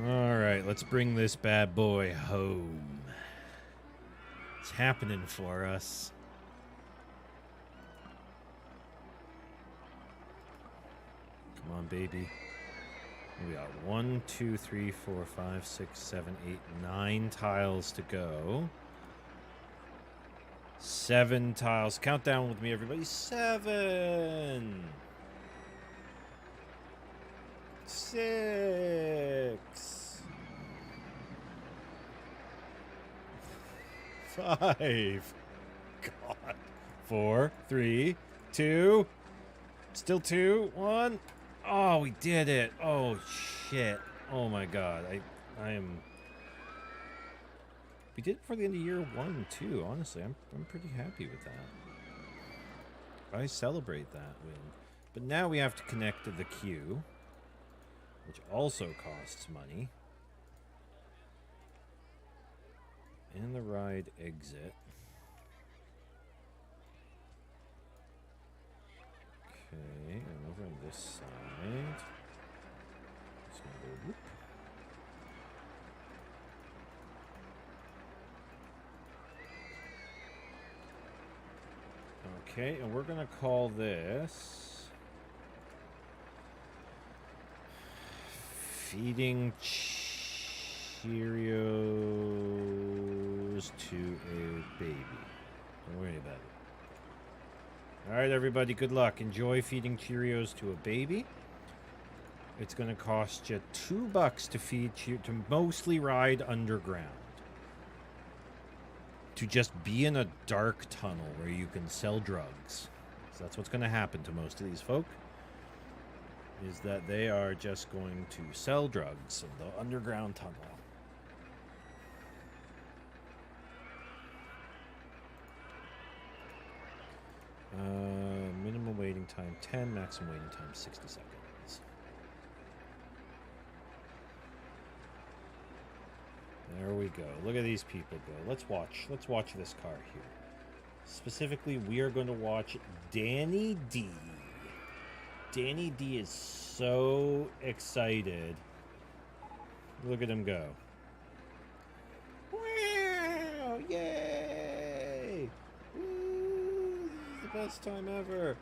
Alright, let's bring this bad boy home. It's happening for us. Come on, baby. We got 1, 2, 3, 4, 5, 6, 7, 8, 9 tiles to go. 7 tiles. Count down with me, everybody. 7. 6. 5. God. 4, 3, 2. Still 2, 1. Oh, we did it. Oh, shit. Oh, my God. I am... We did it for the end of year 1, too. Honestly, I'm pretty happy with that. I celebrate that win. But now we have to connect to the queue, which also costs money. And the ride exit. Okay, and over on this side. Just gonna go whoop. Okay, and we're gonna call this Feeding Cheerios to a Baby. Don't worry about it. Alright, everybody, good luck. Enjoy feeding Cheerios to a baby. It's going to cost you $2 to feed to mostly ride underground. To just be in a dark tunnel where you can sell drugs. So that's what's going to happen to most of these folk. Is that they are just going to sell drugs in the underground tunnel. Minimum waiting time 10, maximum waiting time 60 seconds. There we go. Look at these people go. Let's watch this car here. Specifically, we are going to watch Danny D. Danny D is so excited. Look at him go. Yay! Woo! This is the best time ever.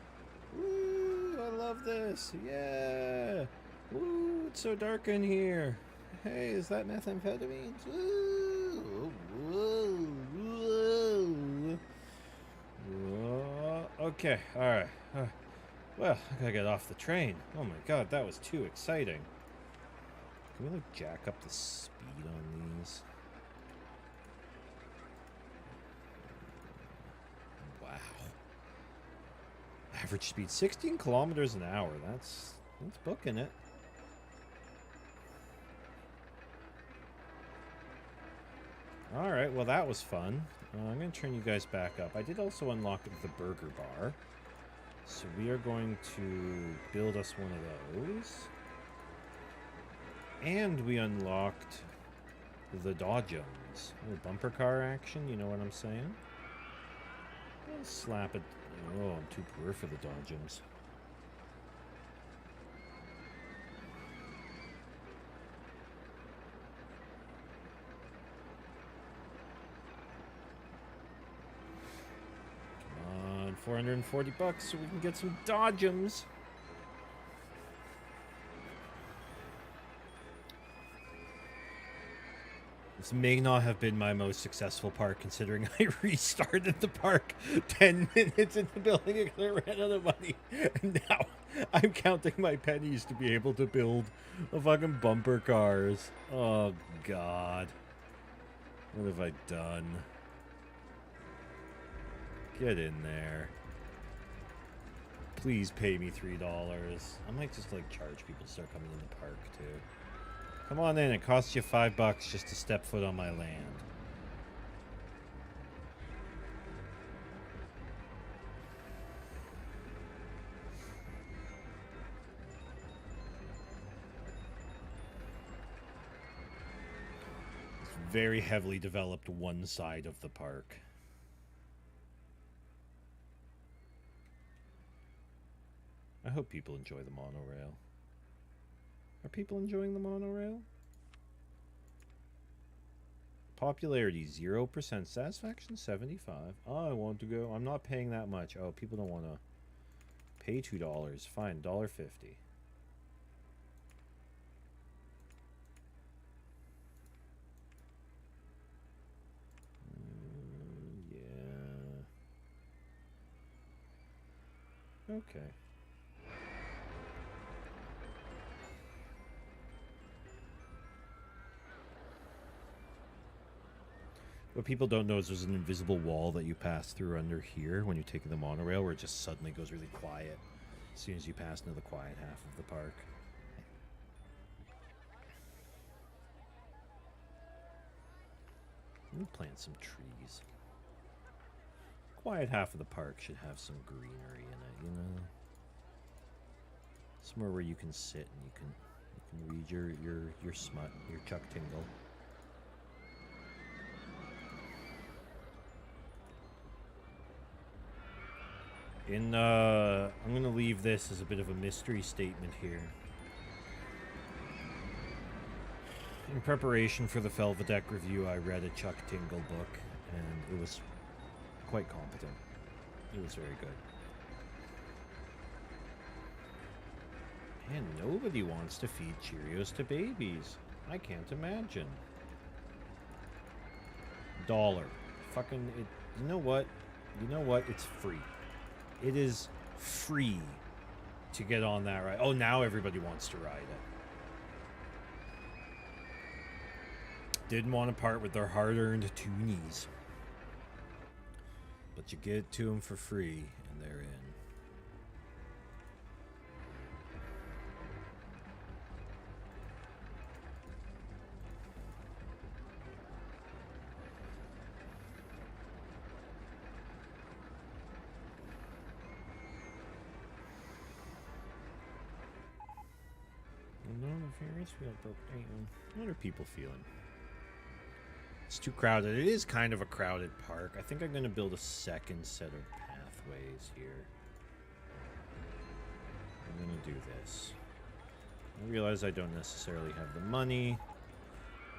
Woo! I love this. Yeah! Woo! It's so dark in here. Hey, is that methamphetamines? Woo! Woo! Woo! Whoa. Okay, alright. Well, I gotta get off the train. Oh my god, that was too exciting. Can we, like, jack up the speed on these? Wow. Average speed 16 kilometers an hour. That's booking it. Alright, well that was fun. I'm going to turn you guys back up. I did also unlock the burger bar. So we are going to build us one of those. And we unlocked the Dodgems. Bumper car action, you know what I'm saying? I'll slap it. Oh, I'm too poor for the Dodgems. Come on, 440 bucks so we can get some Dodgems. This may not have been my most successful park, considering I restarted the park 10 minutes into building it because I ran out of money. And now I'm counting my pennies to be able to build a fucking bumper cars. Oh, God. What have I done? Get in there. Please pay me $3. I might just, like, charge people to start coming in the park, too. Come on in, it costs you $5 just to step foot on my land. It's very heavily developed one side of the park. I hope people enjoy the monorail. Are people enjoying the monorail? Popularity 0%. Satisfaction 75. Oh, I want to go. I'm not paying that much. Oh, people don't want to pay $2. Fine, $1.50. Yeah. Okay. What people don't know is there's an invisible wall that you pass through under here when you're taking the monorail, where it just suddenly goes really quiet as soon as you pass into the quiet half of the park. Let me plant some trees. Quiet half of the park should have some greenery in it, you know? Somewhere where you can sit and you can read your smut, your Chuck Tingle. I'm going to leave this as a bit of a mystery statement here. In preparation for the Felvadeck review, I read a Chuck Tingle book, and it was quite competent. It was very good. And nobody wants to feed Cheerios to babies. I can't imagine. $1. Fucking, it. You know what? You know what? It's free. It is free to get on that ride. Oh, now everybody wants to ride it. Didn't want to part with their hard-earned toonies. But you get it to them for free, and they're in. What are people feeling? It's too crowded. It is kind of a crowded park. I think I'm going to build a second set of pathways here. I'm going to do this. I realize I don't necessarily have the money,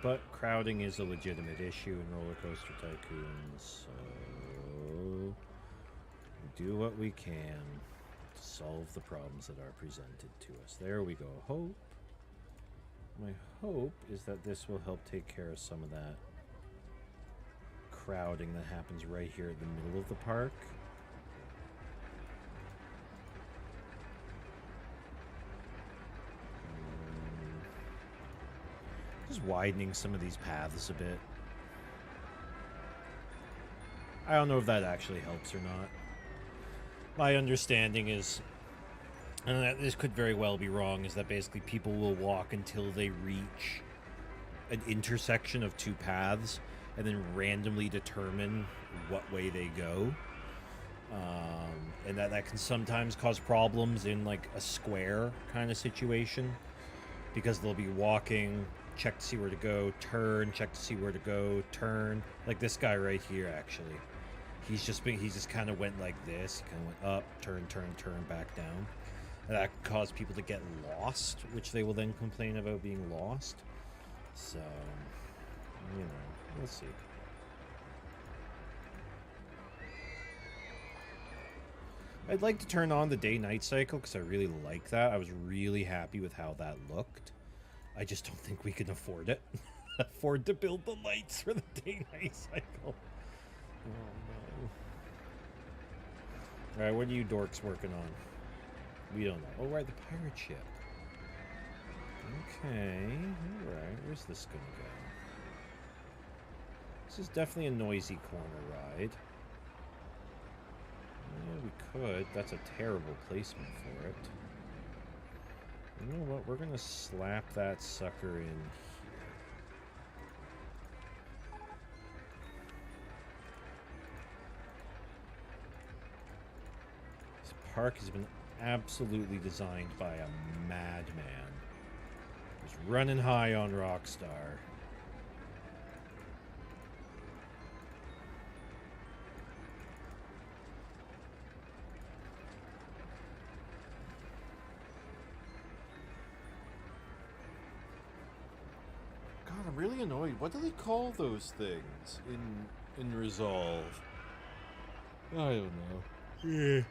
But crowding is a legitimate issue in Rollercoaster Tycoon, so we do what we can to solve the problems that are presented to us. There we go. Hope. My hope is that this will help take care of some of that crowding that happens right here at the middle of the park. Just widening some of these paths a bit. I don't know if that actually helps or not. My understanding is, and this could very well be wrong, is that basically people will walk until they reach an intersection of two paths and then randomly determine what way they go. And that can sometimes cause problems in like a square kind of situation, because they'll be walking, check to see where to go, turn, check to see where to go, turn. Like this guy right here, actually. He just kind of went like this. He kind of went up, turn, back down. And that caused people to get lost, which they will then complain about being lost. So, you know, we'll see. I'd like to turn on the day-night cycle because I really like that. I was really happy with how that looked. I just don't think we can afford it. Afford to build the lights for the day-night cycle. Oh no. Alright, what are you dorks working on? We don't know. Oh, right, the pirate ship. Okay, alright. Where's this gonna go? This is definitely a noisy corner ride. Yeah, we could. That's a terrible placement for it. You know what? We're gonna slap that sucker in here. This park has been absolutely designed by a madman. He's running high on Rockstar. God, I'm really annoyed. What do they call those things in Resolve? I don't know. Yeah.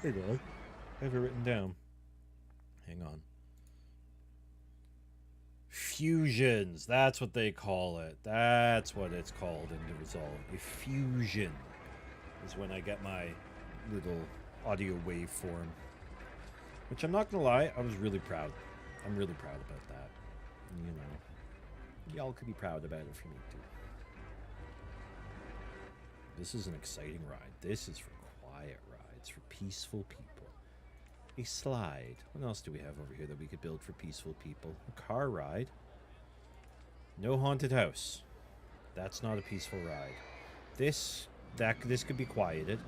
Hang on. I have it written down. Hang on. Fusions. That's what they call it. That's what it's called in Resolve. A fusion is when I get my little audio waveform. Which I'm not gonna lie, I was really proud. I'm really proud about that. You know. Y'all could be proud about it for me too. This is an exciting ride. This is for quiet rides, for peaceful people. A slide. What else do we have over here that we could build for peaceful people? A car ride. No haunted house. That's not a peaceful ride. This could be quieted.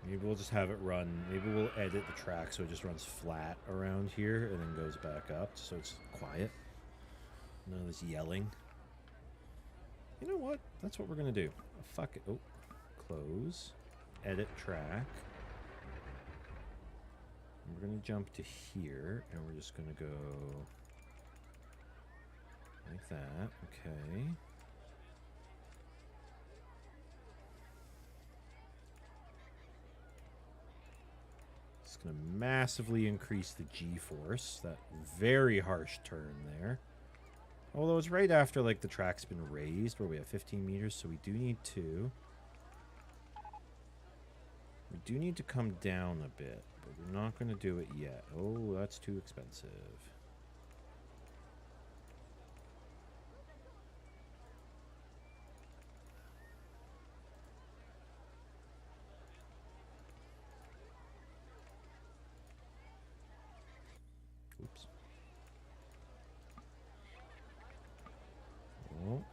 Maybe we'll just have it run. Maybe we'll edit the track so it just runs flat around here and then goes back up so it's quiet. None of this yelling. You know what? That's what we're gonna do. Oh, fuck it. Oh, close. Edit track. We're gonna jump to here, and we're just gonna go like that. Okay. It's gonna massively increase the G-force. That very harsh turn there. Although it's right after, like, the track's been raised, where we have 15 meters, so we do need to... We do need to come down a bit, but we're not going to do it yet. Oh, that's too expensive. Oops. Oh.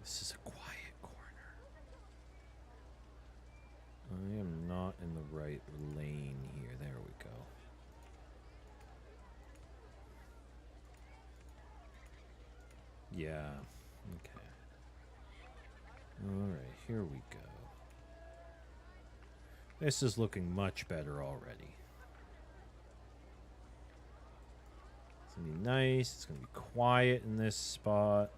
This is a quiet corner. I am not in the right lane here. There we go. Yeah. Okay. Alright, here we go. This is looking much better already. It's going to be nice. It's going to be quiet in this spot.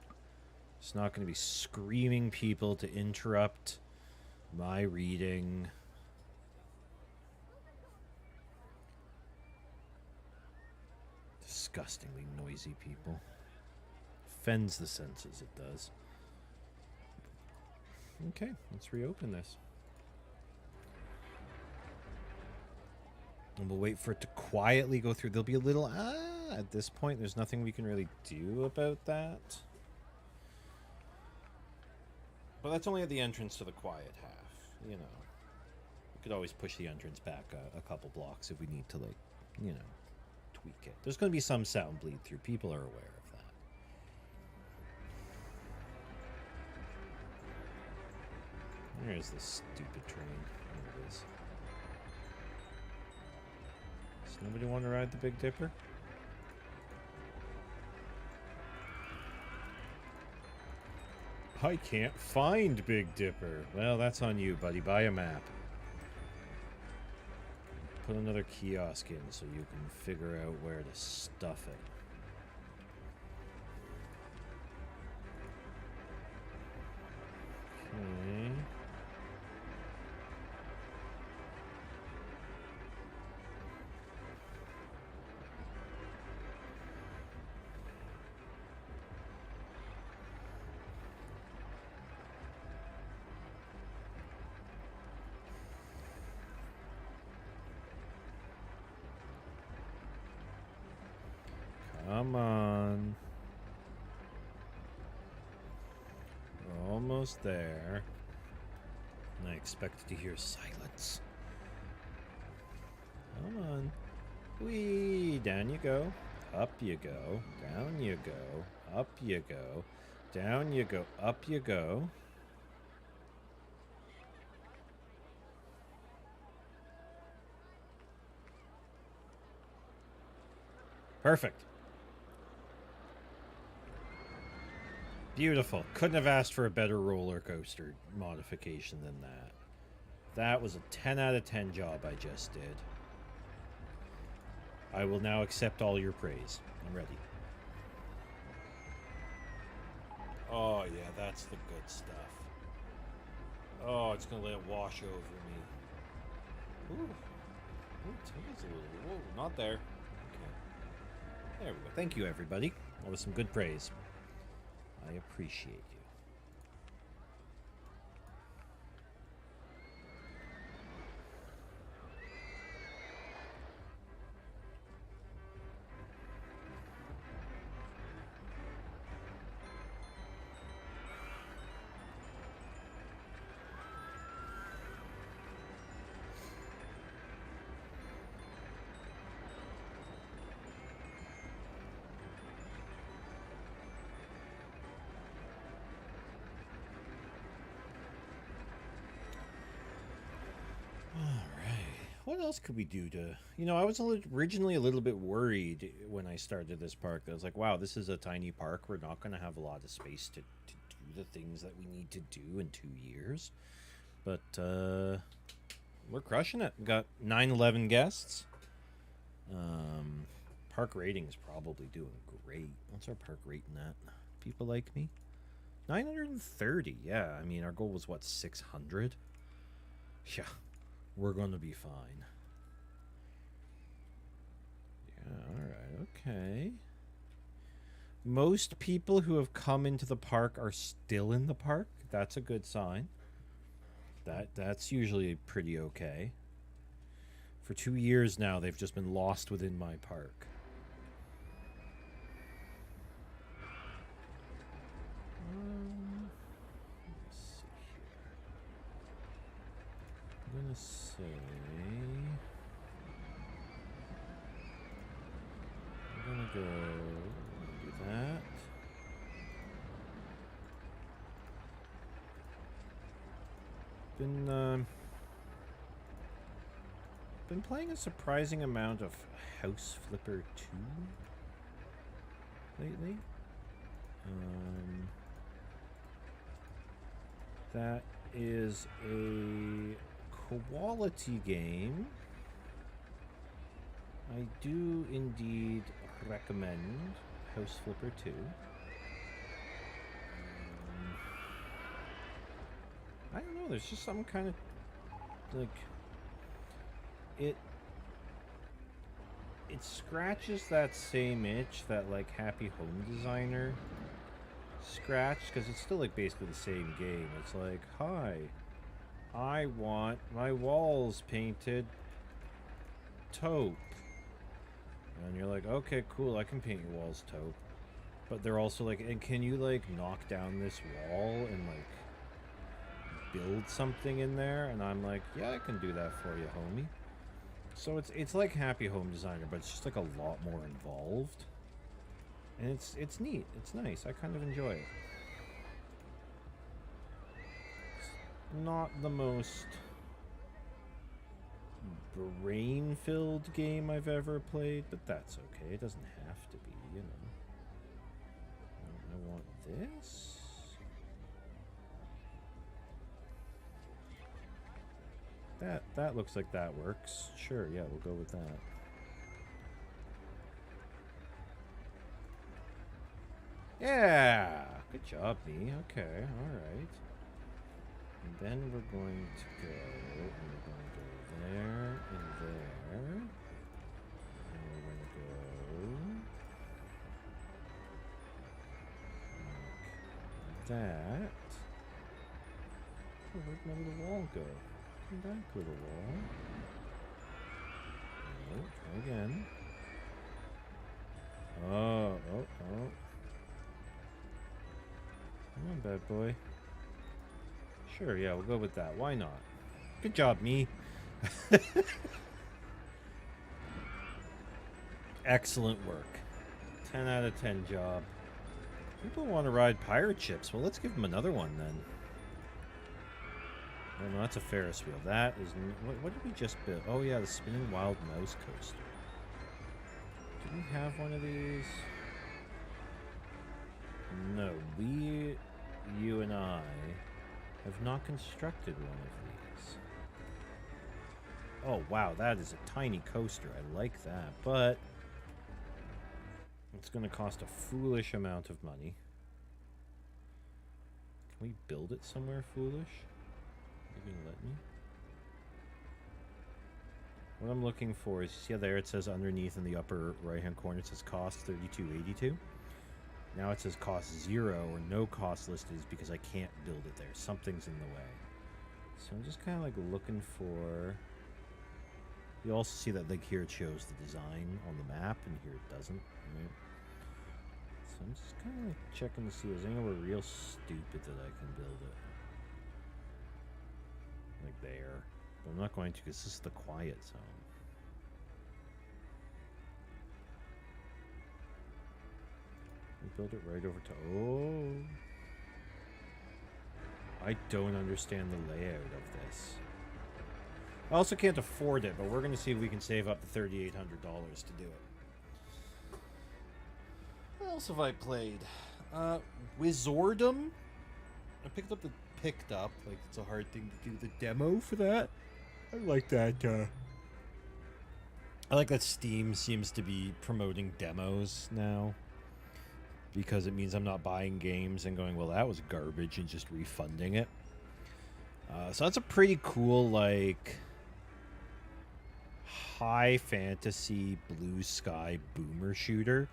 It's not going to be screaming people to interrupt my reading. Disgustingly noisy people. Offends the senses, it does. Okay, let's reopen this. And we'll wait for it to quietly go through. There'll be a little, at this point, there's nothing we can really do about that. But that's only at the entrance to the quiet half, you know. We could always push the entrance back a couple blocks if we need to, like, you know, tweak it. There's going to be some sound bleed through. People are aware of that. There's this stupid train. There it is. Does nobody want to ride the Big Dipper? I can't find Big Dipper. Well, that's on you, buddy. Buy a map. Put another kiosk in so you can figure out where to stuff it. Okay. Come on. We're almost there. And I expected to hear silence. Come on. Whee! Down you go. Up you go. Down you go. Up you go. Down you go. Up you go. Perfect. Beautiful. Couldn't have asked for a better roller coaster modification than that. That was a 10 out of 10 job I just did. I will now accept all your praise. I'm ready. Oh, yeah, that's the good stuff. Oh, it's going to let it wash over me. Ooh. Ooh, tickle's a little... Whoa, not there. Okay. There we go. Thank you, everybody. That was some good praise. I appreciate you. What else could we do to... You know, I was originally a little bit worried when I started this park. I was like, wow, this is a tiny park. We're not going to have a lot of space to do the things that we need to do in 2 years. But we're crushing it. We got 911 guests. Park rating is probably doing great. What's our park rating at? People like me? 930. Yeah, I mean, our goal was, what, 600? Yeah. We're going to be fine. Yeah, alright, okay. Most people who have come into the park are still in the park. That's a good sign. That's usually pretty okay. For 2 years now, they've just been lost within my park. I'm gonna say I'm gonna go do that. Been playing a surprising amount of House Flipper 2 lately. That is a quality game. I do indeed recommend House Flipper 2. I don't know, there's just some kind of, like, it scratches that same itch that, like, Happy Home Designer scratched, because it's still, like, basically the same game. It's like, hi, I want my walls painted taupe. And you're like, okay, cool, I can paint your walls taupe. But they're also like, and can you, like, knock down this wall and, like, build something in there? And I'm like, yeah, I can do that for you, homie. So it's like Happy Home Designer, but it's just, like, a lot more involved. And it's neat. It's nice. I kind of enjoy it. It's not the most brain-filled game I've ever played, but that's okay. It doesn't have to be, you know. I want this. That looks like that works. Sure, yeah, we'll go with that. Yeah! Good job, me. Okay, alright. And then we're going to go, and we're going to go there, and there. And we're going to go like that. Oh, where'd my little wall go? Come back, little wall. Oh, try again. Oh. Come on, bad boy. Sure, yeah, we'll go with that. Why not? Good job, me. Excellent work. 10 out of 10 job. People want to ride pirate ships. Well, let's give them another one then. Oh, no, that's a Ferris wheel. That is... What did we just build? Oh, yeah, the spinning wild mouse coaster. Do we have one of these? No, you and I have not constructed one of these. Oh, wow, that is a tiny coaster. I like that, but it's going to cost a foolish amount of money. Can we build it somewhere foolish? Are you going to let me? What I'm looking for is, see there it says underneath in the upper right-hand corner, it says cost $32.82. Now it says cost 0 or no cost listed is because I can't build it there. Something's in the way. So I'm just kind of like looking for... You also see that like here it shows the design on the map and here it doesn't. Right? So I'm just kind of like checking to see if there's anywhere real stupid that I can build it. Like there. But I'm not going to because this is the quiet zone. Build it right over to... Oh! I don't understand the layout of this. I also can't afford it, but we're going to see if we can save up the $3,800 to do it. What else have I played? Wizardom? I picked up, like it's a hard thing to do the demo for that. I like that, I like that Steam seems to be promoting demos now. Because it means I'm not buying games and going, well, that was garbage, and just refunding it. So that's a pretty cool, like, high fantasy blue sky boomer shooter.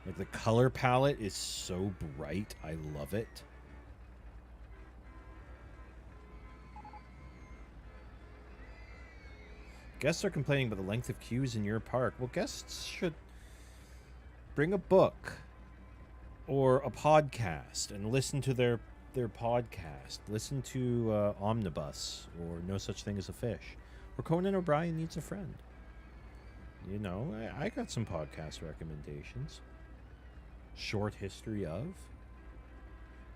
Like, the color palette is so bright. I love it. Guests are complaining about the length of queues in your park. Well, guests should bring a book. Or a podcast and listen to their podcast. Listen to Omnibus or No Such Thing as a Fish. Or Conan O'Brien Needs a Friend. You know, I got some podcast recommendations. Short History of.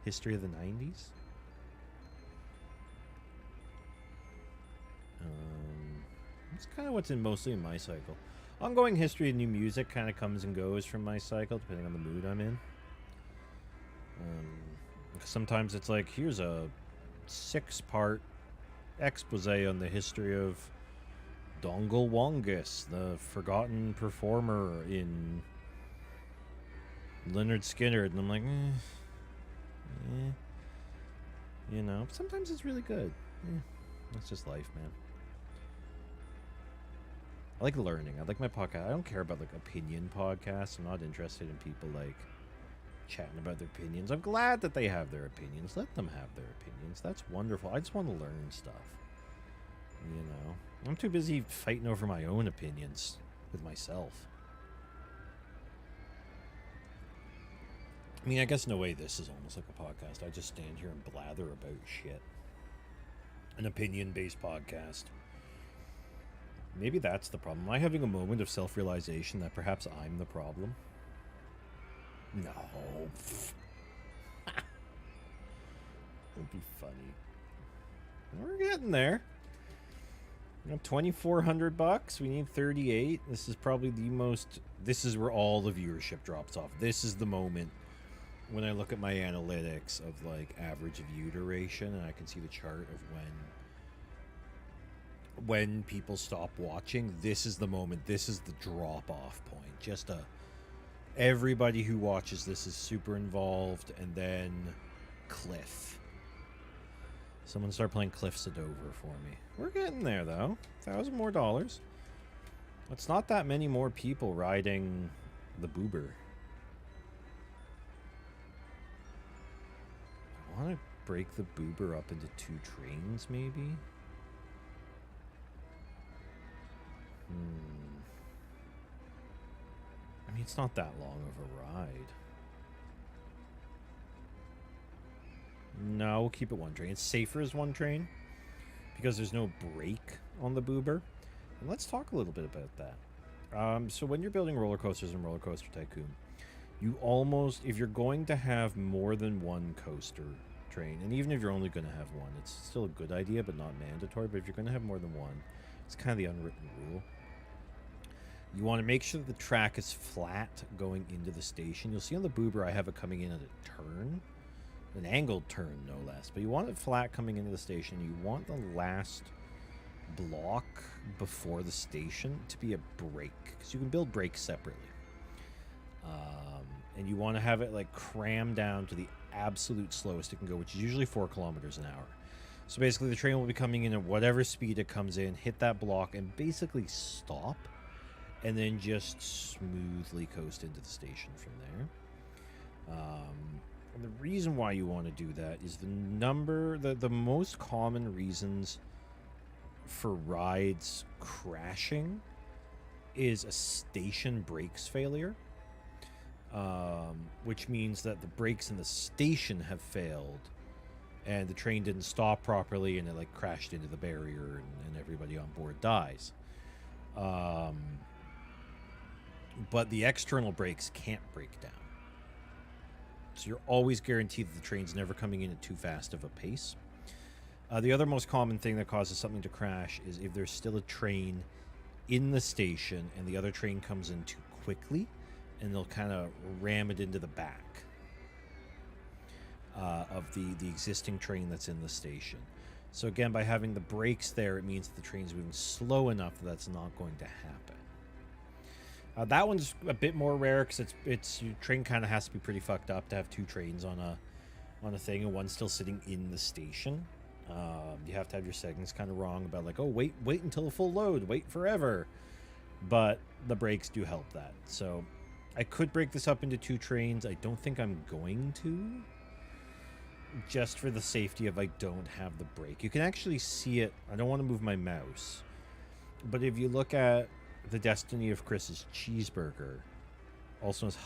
History of the 90s. That's kind of what's mostly in my cycle. Ongoing history of new music kind of comes and goes from my cycle, depending on the mood I'm in. Sometimes it's like, here's a 6-part expose on the history of Dongle Wongus, the forgotten performer in Leonard Skinner, and I'm like, you know, sometimes it's really good. That's just life, man. I like learning. I like my podcast. I don't care about like opinion podcasts. I'm not interested in people like chatting about their opinions. I'm glad that they have their opinions. Let them have their opinions. That's wonderful. I just want to learn stuff. You know, I'm too busy fighting over my own opinions with myself. I mean, I guess in a way this is almost like a podcast. I just stand here and blather about shit. An opinion-based podcast. Maybe that's the problem. Am I having a moment of self-realization that perhaps I'm the problem? No. That'd be funny. We're getting there. You know, $2,400. We need 38. This is probably the most. This is where all the viewership drops off. This is the moment when I look at my analytics of like average view duration, and I can see the chart of when people stop watching. This is the moment. This is the drop-off point. Just everybody who watches this is super involved, and then Cliff. Someone start playing Cliff Sadover for me. We're getting there, though. $1,000 more. It's not that many more people riding the Boober. I want to break the Boober up into 2 trains, maybe? I mean, it's not that long of a ride. No, we'll keep it 1 train. It's safer as 1 train because there's no brake on the Boober. And let's talk a little bit about that. So when you're building roller coasters in Rollercoaster Tycoon, you almost, if you're going to have more than 1 coaster train, and even if you're only going to have 1, it's still a good idea, but not mandatory. But if you're going to have more than 1, it's kind of the unwritten rule. You want to make sure that the track is flat going into the station. You'll see on the Boober I have it coming in at a turn. An angled turn, no less. But you want it flat coming into the station. You want the last block before the station to be a brake, because you can build brakes separately. And you want to have it like crammed down to the absolute slowest it can go, which is usually 4 kilometers an hour. So basically the train will be coming in at whatever speed it comes in, hit that block, and basically stop, and then just smoothly coast into the station from there. And the reason why you want to do that is the most common reasons for rides crashing is a station brakes failure, which means that the brakes in the station have failed and the train didn't stop properly and it like crashed into the barrier and everybody on board dies. But the external brakes can't break down. So you're always guaranteed that the train's never coming in at too fast of a pace. The other most common thing that causes something to crash is if there's still a train in the station and the other train comes in too quickly, and they'll kind of ram it into the back of the existing train that's in the station. So again, by having the brakes there, it means that the train's moving slow enough that that's not going to happen. That one's a bit more rare because your train kind of has to be pretty fucked up to have 2 trains on a thing and one still sitting in the station. You have to have your settings kind of wrong about like, oh, wait until a full load, wait forever. But the brakes do help that. So I could break this up into 2 trains. I don't think I'm going to, just for the safety of I don't have the brake. You can actually see it. I don't want to move my mouse, but if you look at the Destiny of Chris's cheeseburger, also known as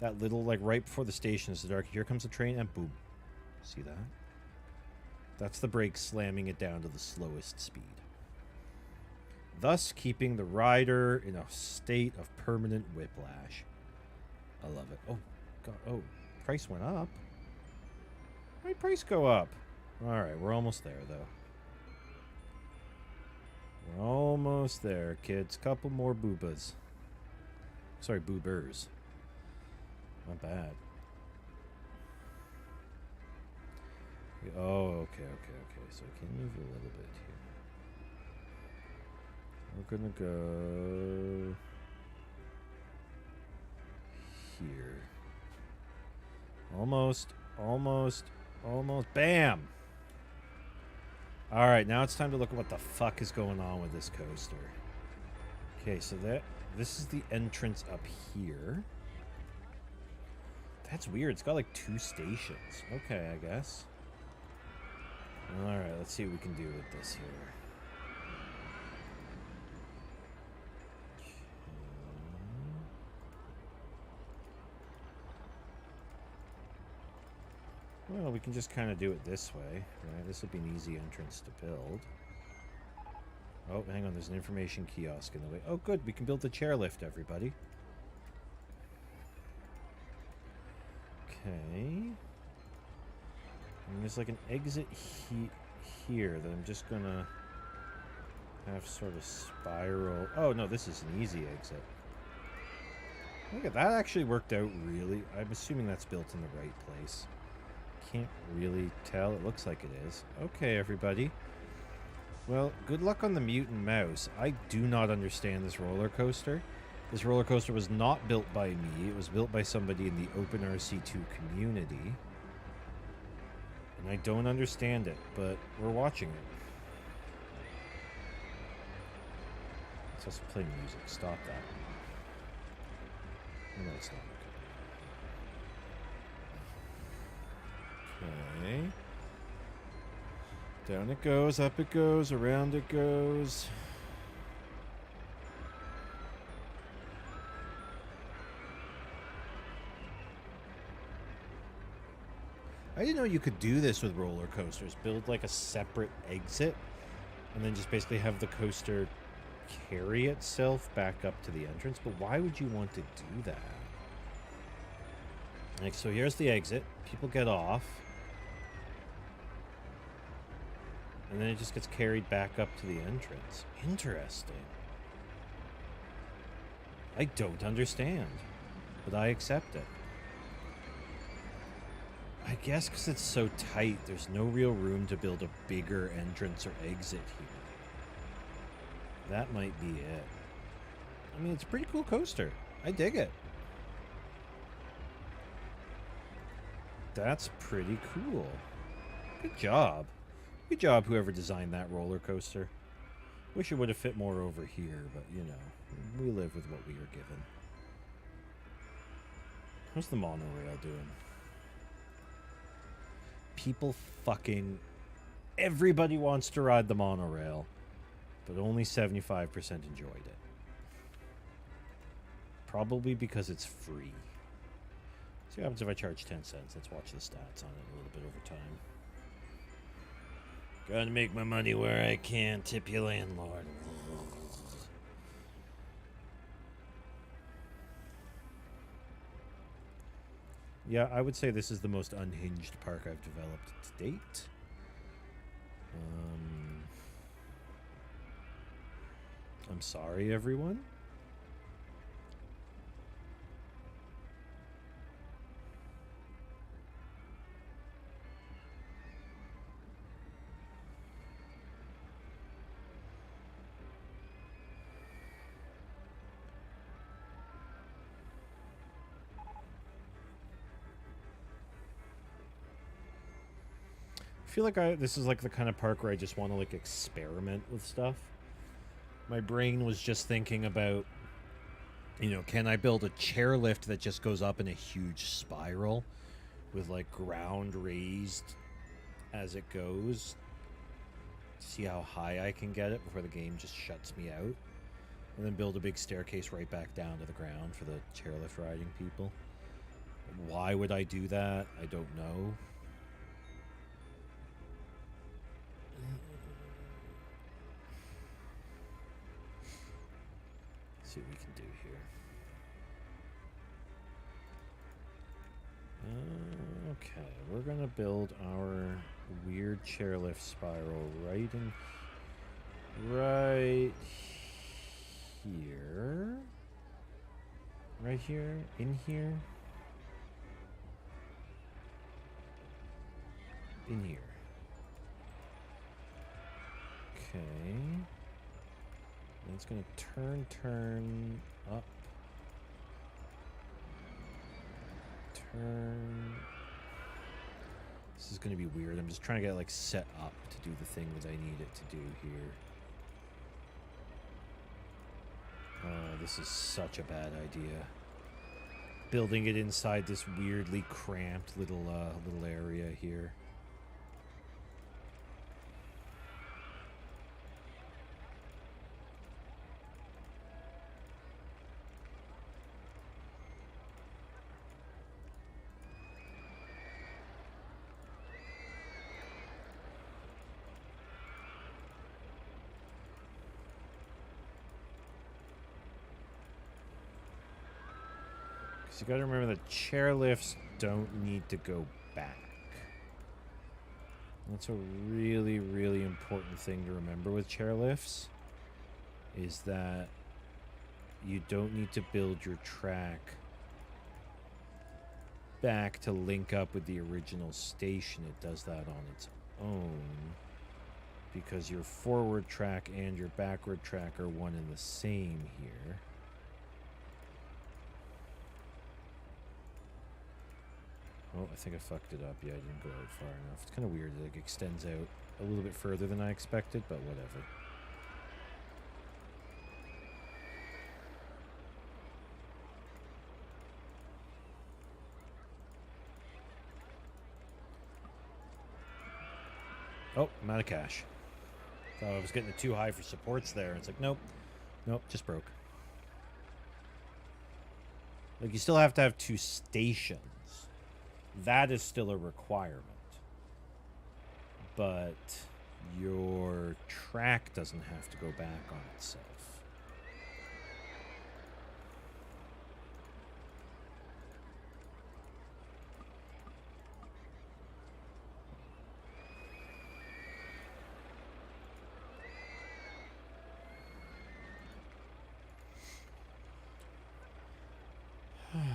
that little, like, right before the station is the dark, here comes the train, and boom. See that? That's the brake slamming it down to the slowest speed, thus keeping the rider in a state of permanent whiplash. I love it. Oh, God. Oh, price went up. Why did price go up? All right, we're almost there, though. We're almost there, kids. Couple more boobas. Sorry, boobers. Not bad. Oh, okay. So I can move a little bit here. We're gonna go here. Almost. Bam! Alright, now it's time to look at what the fuck is going on with this coaster. Okay, so this is the entrance up here. That's weird. It's got like 2 stations. Okay, I guess. Alright, let's see what we can do with this here. Well, we can just kind of do it this way, right? This will be an easy entrance to build. Oh, hang on, there's an information kiosk in the way. Oh, good, we can build the chairlift, everybody. Okay. And there's like an exit here that I'm just gonna have sort of spiral. Oh, no, this is an easy exit. Look at that, actually worked out really. I'm assuming that's built in the right place. Can't really tell. It looks like it is. Okay, everybody. Well, good luck on the mutant mouse. I do not understand this roller coaster. This roller coaster was not built by me. It was built by somebody in the OpenRC2 community. And I don't understand it, but we're watching it. It's also playing music. Stop that. No, it's not. Okay. Down it goes, up it goes, around it goes. I didn't know you could do this with roller coasters. Build like a separate exit and then just basically have the coaster carry itself back up to the entrance. But why would you want to do that? Like, so here's the exit. People get off. And then it just gets carried back up to the entrance. Interesting. I don't understand, but I accept it. I guess because it's so tight, there's no real room to build a bigger entrance or exit here. That might be it. I mean, it's a pretty cool coaster. I dig it. That's pretty cool. Good job. Good job, whoever designed that roller coaster. Wish it would have fit more over here, but, you know, we live with what we were given. How's the monorail doing? People fucking... Everybody wants to ride the monorail, but only 75% enjoyed it. Probably because it's free. See what happens if I charge 10 cents. Let's watch the stats on it a little bit over time. Gotta make my money where I can. Tip you, landlord. Yeah, I would say this is the most unhinged park I've developed to date. I'm sorry, everyone. I feel like this is like the kind of park where I just want to like experiment with stuff. My brain was just thinking about, you know, can I build a chairlift that just goes up in a huge spiral with like ground raised as it goes? See how high I can get it before the game just shuts me out. And then build a big staircase right back down to the ground for the chairlift riding people. Why would I do that? I don't know. Let's see what we can do here. Okay, we're gonna build our weird chairlift spiral right here. Right here, in here. in here. Okay. And it's going to turn up. Turn. This is going to be weird. I'm just trying to get it like set up to do the thing that I need it to do here. Oh, this is such a bad idea. Building it inside this weirdly cramped little area here. You gotta remember that chairlifts don't need to go back. That's a really, really important thing to remember with chairlifts, is that you don't need to build your track back to link up with the original station. It does that on its own, because your forward track and your backward track are one and the same here. Oh, I think I fucked it up. Yeah, I didn't go out far enough. It's kind of weird that it extends out a little bit further than I expected, but whatever. Oh, I'm out of cash. Thought I was getting it too high for supports there. It's like, nope. Nope, just broke. Like, you still have to have 2 stations. That is still a requirement. But your track doesn't have to go back on itself.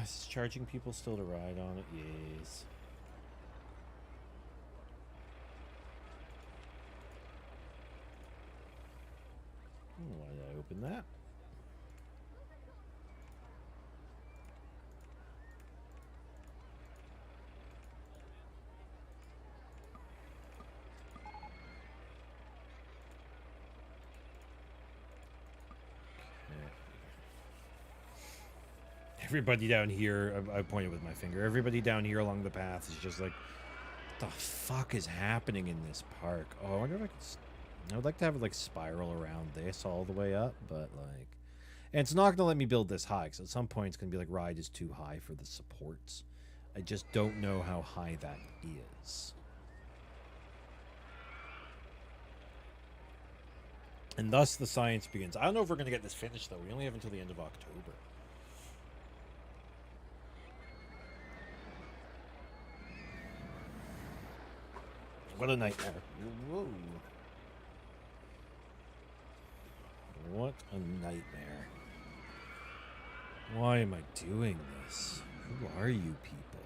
Is charging people still to ride on it? Yes. Why did I open that? Everybody down here, I pointed with my finger, everybody down here along the path is just like, what the fuck is happening in this park? Oh, I wonder if I would like to have it like spiral around this all the way up, but like, and it's not going to let me build this high, because at some point it's going to be like, ride is too high for the supports. I just don't know how high that is. And thus the science begins. I don't know if we're going to get this finished, though. We only have until the end of October. What a nightmare. Whoa. What a nightmare. Why am I doing this? Who are you people?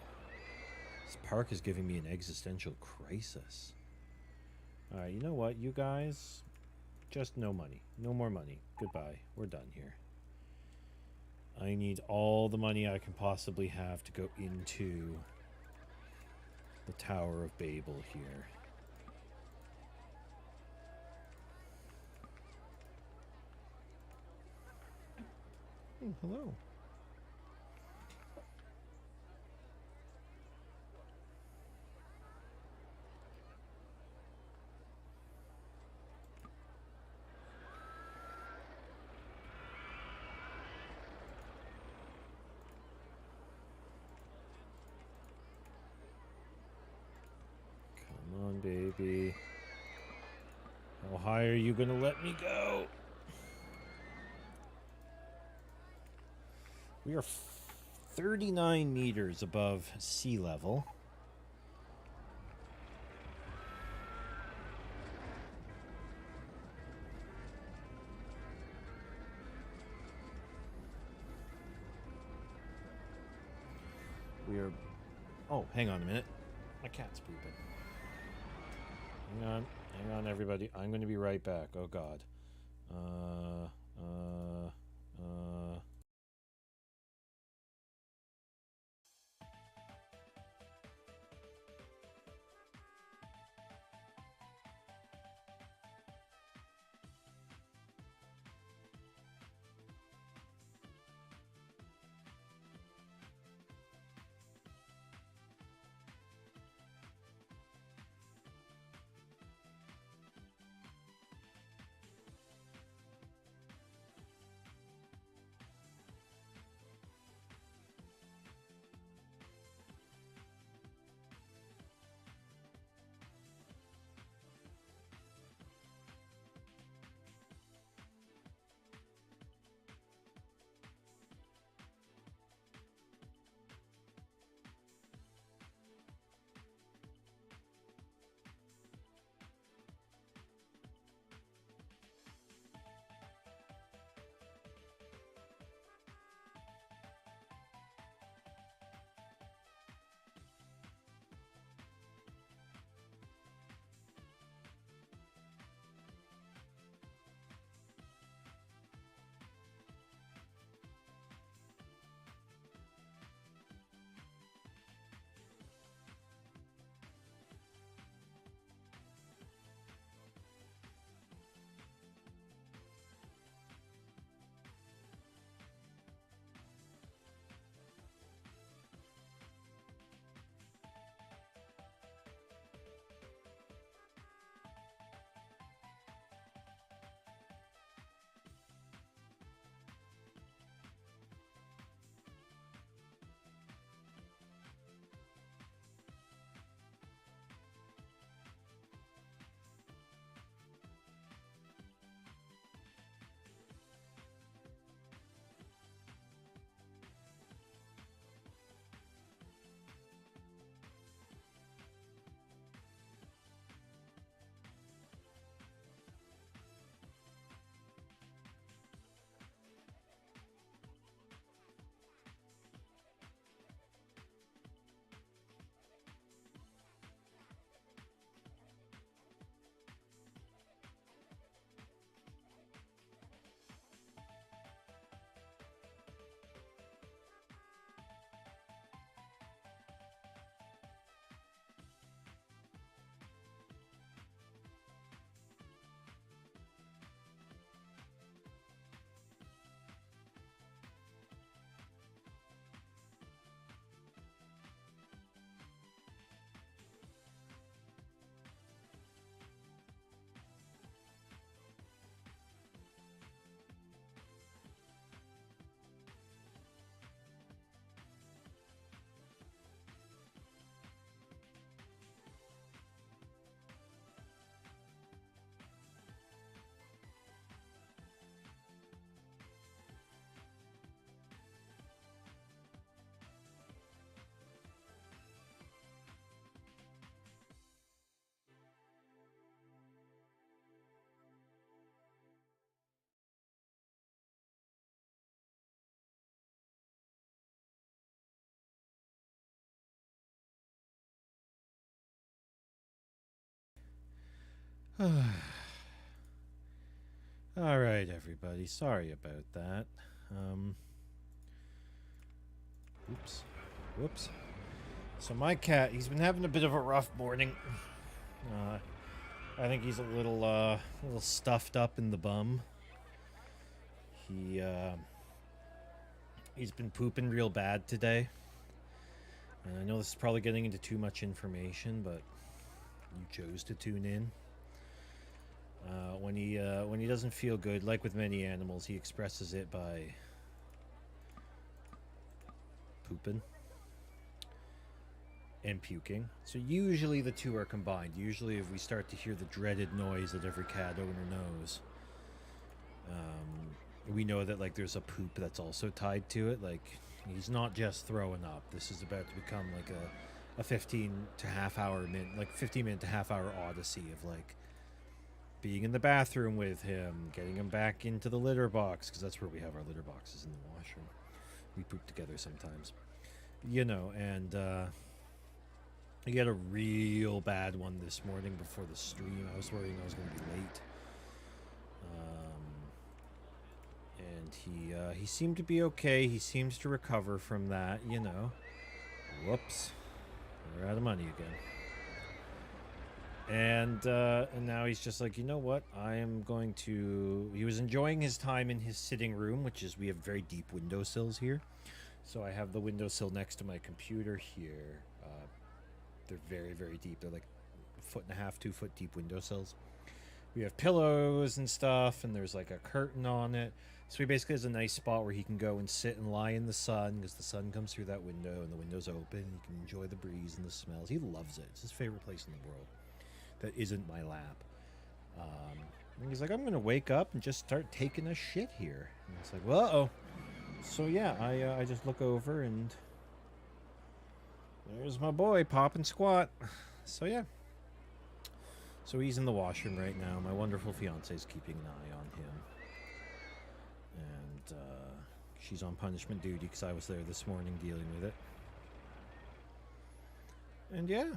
This park is giving me an existential crisis. Alright, you know what, you guys? Just no money. No more money. Goodbye. We're done here. I need all the money I can possibly have to go into the Tower of Babel here. Oh, hello. Come on, baby. How high are you gonna let me go? We are 39 meters above sea level. We are... Oh, hang on a minute. My cat's pooping. Hang on, everybody. I'm going to be right back. Oh, God. Uh, uh, uh... All right, everybody. Sorry about that. Oops. Whoops. So my cat, he's been having a bit of a rough morning. I think he's a little stuffed up in the bum. He's been pooping real bad today. And I know this is probably getting into too much information, but you chose to tune in. When he doesn't feel good, like with many animals, he expresses it by pooping and puking. So usually the two are combined. Usually if we start to hear the dreaded noise that every cat owner knows, we know that like there's a poop that's also tied to it. Like he's not just throwing up. This is about to become like a 15 to half hour 15 minute to half hour odyssey of like being in the bathroom with him, getting him back into the litter box, because that's where we have our litter boxes, in the washroom. We poop together sometimes, and I had a real bad one this morning before the stream. I was worrying I was going to be late. And he seemed to be okay. He seems to recover from that, you know. Whoops. We're out of money again. And now he's just like, you know what? I am going to... He was enjoying his time in his sitting room, which is... We have very deep windowsills here. So I have the windowsill next to my computer here. They're very, very deep. They're like 1.5 to 2 foot deep windowsills. We have pillows and stuff, and there's like a curtain on it. So he basically has a nice spot where he can go and sit and lie in the sun, because the sun comes through that window and the window's open. He can enjoy the breeze and the smells. He loves it. It's his favorite place in the world that isn't my lap. And he's like, I'm going to wake up and just start taking a shit here. And it's like, well, uh-oh. So yeah, I just look over and there's my boy, Pop and Squat. So yeah. So he's in the washroom right now. My wonderful fiance's keeping an eye on him. And she's on punishment duty because I was there this morning dealing with it. And yeah.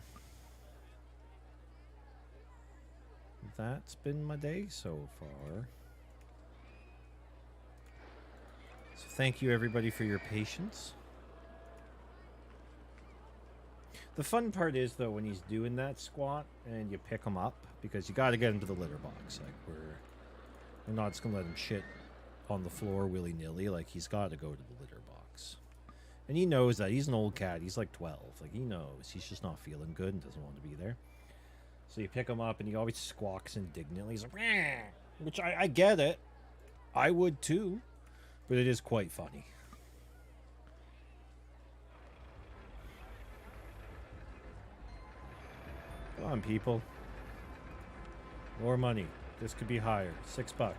That's been my day so far. So thank you everybody for your patience. The fun part is, though, when he's doing that squat and you pick him up, because you got to get him to the litter box. Like, we're not just going to let him shit on the floor willy-nilly. Like, he's got to go to the litter box. And he knows that. He's an old cat. He's like 12. Like, he knows. He's just not feeling good and doesn't want to be there. So you pick him up and he always squawks indignantly. He's like, "Rah!" Which I get it. I would too. But it is quite funny. Come on, people. More money. This could be higher. $6. I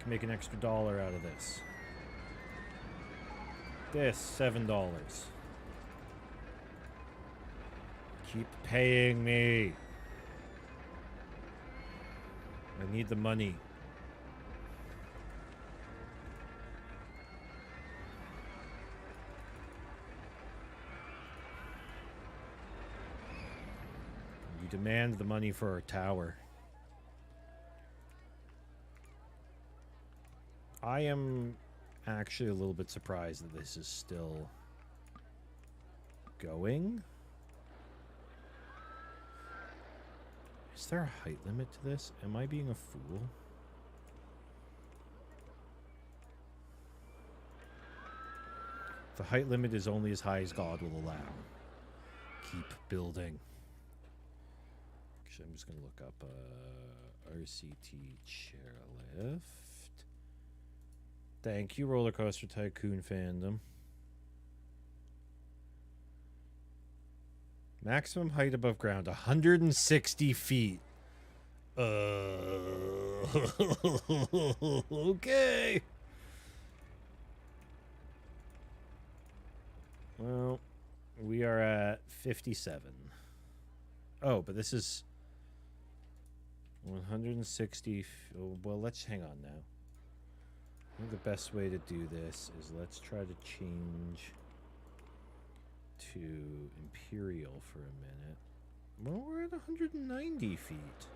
can make an extra $1 out of this. This, $7. Keep paying me. I need the money. Demand the money for our tower. I am actually a little bit surprised that this is still going. Is there a height limit to this? Am I being a fool? The height limit is only as high as God will allow. Keep building. I'm just going to look up RCT chairlift. Thank you, Rollercoaster Tycoon fandom. Maximum height above ground, 160 feet. Okay. Well, we are at 57. Oh, but this is 160. Oh, well, let's hang on now. I think the best way to do this is let's try to change to Imperial for a minute. Well, we're at 190 feet.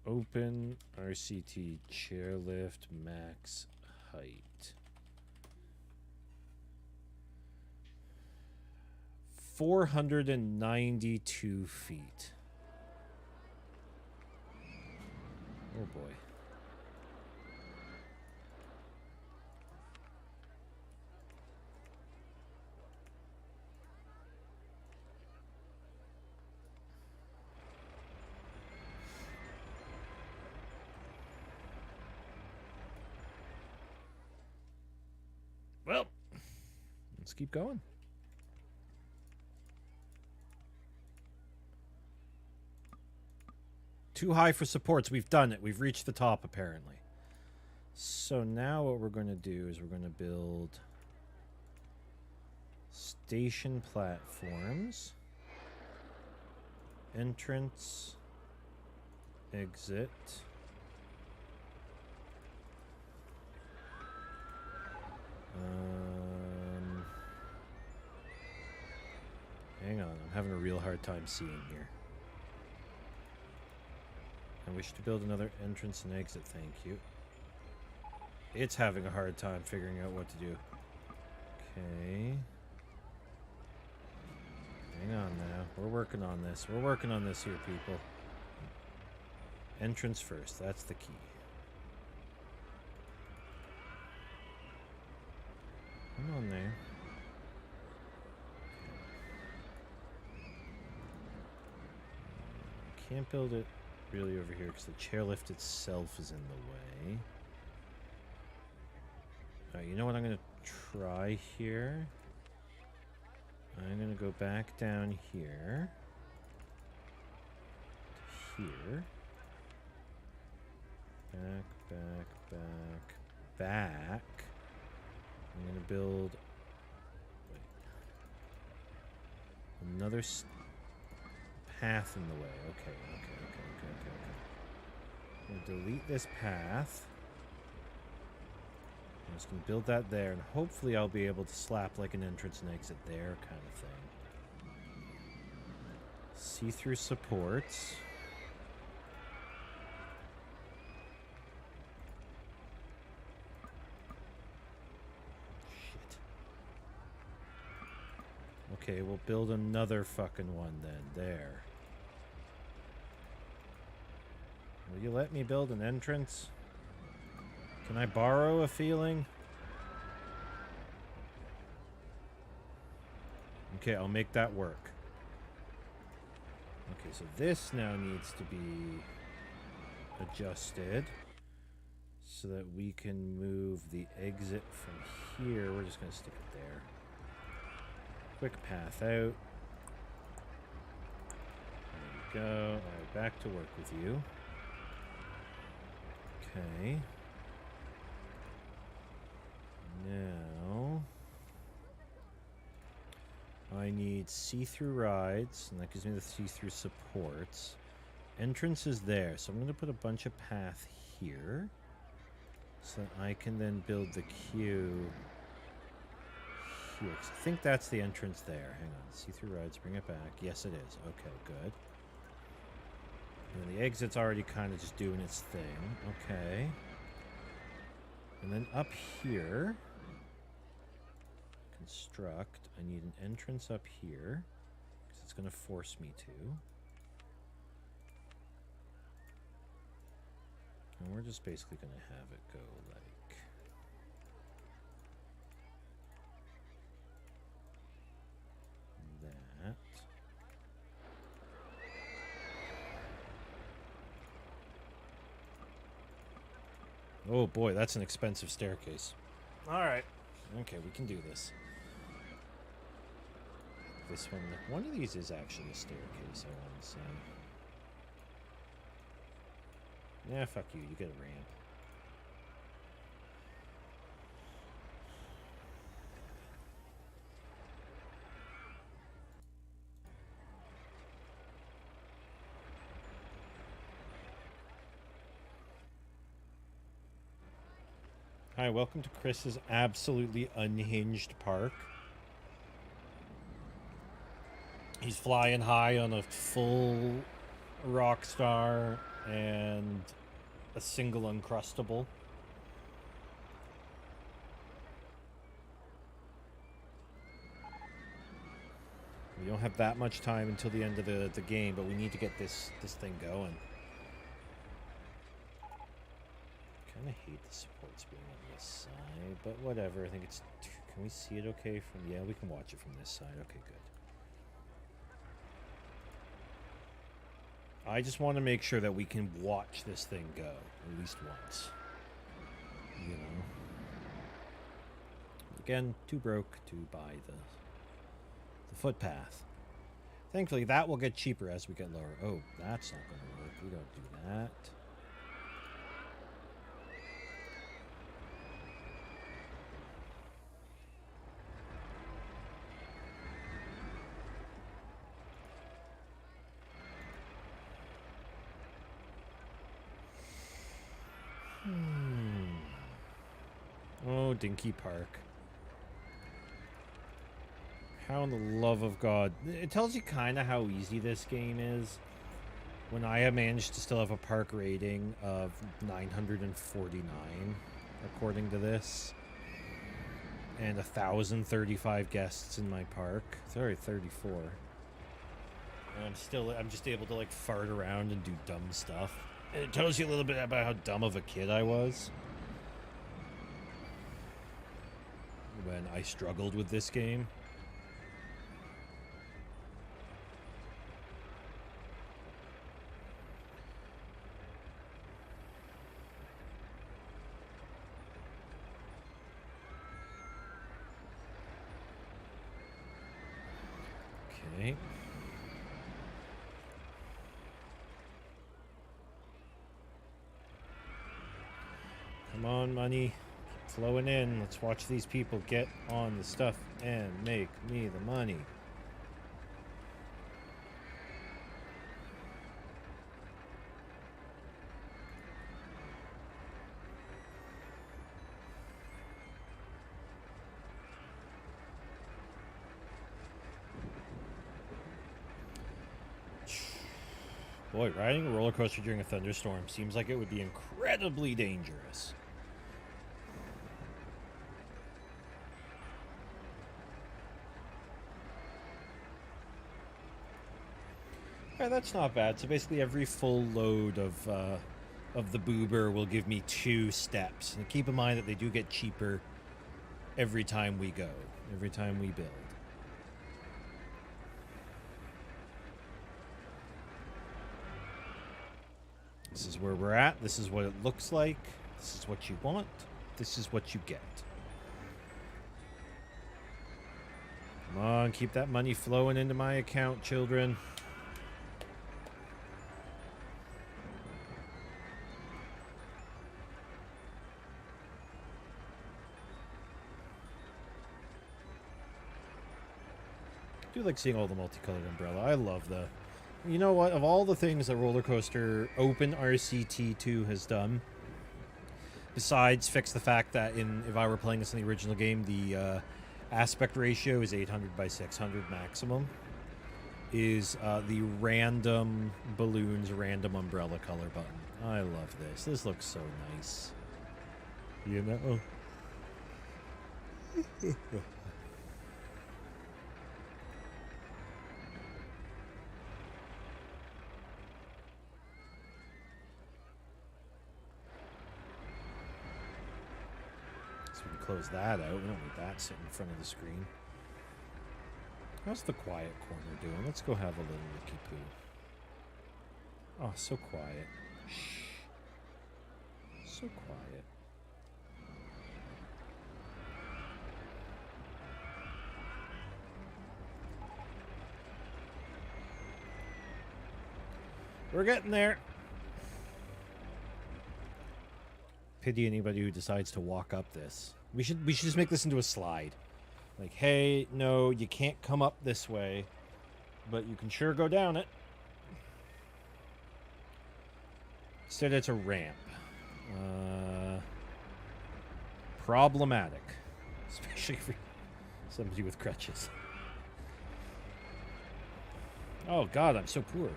Open RCT chairlift max height. 492 feet. Oh boy. Well, let's keep going. Too high for supports. We've done it. We've reached the top, apparently. So now what we're going to do is we're going to build Station platforms. Entrance. Exit. Hang on, I'm having a real hard time seeing here. I wish to build another entrance and exit, thank you. It's having a hard time figuring out what to do. Okay. Hang on now. We're working on this. We're working on this here, people. Entrance first. That's the key. Come on there. Can't build it really over here because the chairlift itself is in the way. Alright, you know what I'm going to try here? I'm going to go back down here. To here. Back. I'm going to build... Wait. Another path in the way. Okay. I'm going to delete this path. I'm just going to build that there, and hopefully I'll be able to slap like an entrance and exit there kind of thing. See-through supports. Shit. Okay, we'll build another fucking one then. There. Will you let me build an entrance? Can I borrow a feeling? Okay, I'll make that work. Okay, so this now needs to be adjusted so that we can move the exit from here. We're just going to stick it there. Quick path out. There we go. All right, back to work with you. Okay. Now, I need see-through rides, and that gives me the see-through supports. Entrance is there, so I'm going to put a bunch of path here, so that I can then build the queue here. 'Cause I think that's the entrance there. Hang on, see-through rides, bring it back. Yes, it is. Okay, good. And the exit's already kind of just doing its thing. Okay. And then up here, construct, I need an entrance up here, because it's going to force me to. And we're just basically going to have it go like... that. Oh boy, that's an expensive staircase. Alright. Okay, we can do this. This one of these is actually a staircase, I want to say. Yeah, fuck you, you get a ramp. Hi, welcome to Chris's absolutely unhinged park. He's flying high on a full Rockstar and a single Uncrustable. We don't have that much time until the end of the game, but we need to get this thing going. I kind of hate the supports being on this side, but whatever. I think it's... Can we see it okay from... Yeah, we can watch it from this side. Okay, good. I just want to make sure that we can watch this thing go at least once. You know. Again, too broke to buy the footpath. Thankfully, that will get cheaper as we get lower. Oh, that's not going to work. We don't do that. No, Dinky Park. How in the love of God. It tells you kind of how easy this game is. When I managed to still have a park rating of 949, according to this. And 1,035 guests in my park. Sorry, 34. And I'm just able to like fart around and do dumb stuff. And it tells you a little bit about how dumb of a kid I was when I struggled with this game. Okay. Come on, money. Keep flowing in. Let's watch these people get on the stuff and make me the money. Boy, riding a roller coaster during a thunderstorm seems like it would be incredibly dangerous. Alright, that's not bad. So basically every full load of the boober will give me 2 steps. And keep in mind that they do get cheaper every time we go, every time we build. This is where we're at. This is what it looks like. This is what you want. This is what you get. Come on, keep that money flowing into my account, children. I do like seeing all the multicolored umbrella. I love the... You know what? Of all the things that Rollercoaster Open RCT2 has done, besides fix the fact that if I were playing this in the original game, the aspect ratio is 800 by 600 maximum, is the random balloons, random umbrella color button. I love this. This looks so nice. You know? Close that out. We don't need that sitting in front of the screen. How's the quiet corner doing? Let's go have a little looky poo. Oh, so quiet. Shh. So quiet. We're getting there. Pity anybody who decides to walk up this. We should just make this into a slide. Like, hey, no, you can't come up this way, but you can sure go down it. Instead, it's a ramp. Problematic. Especially for somebody with crutches. Oh, God, I'm so poor.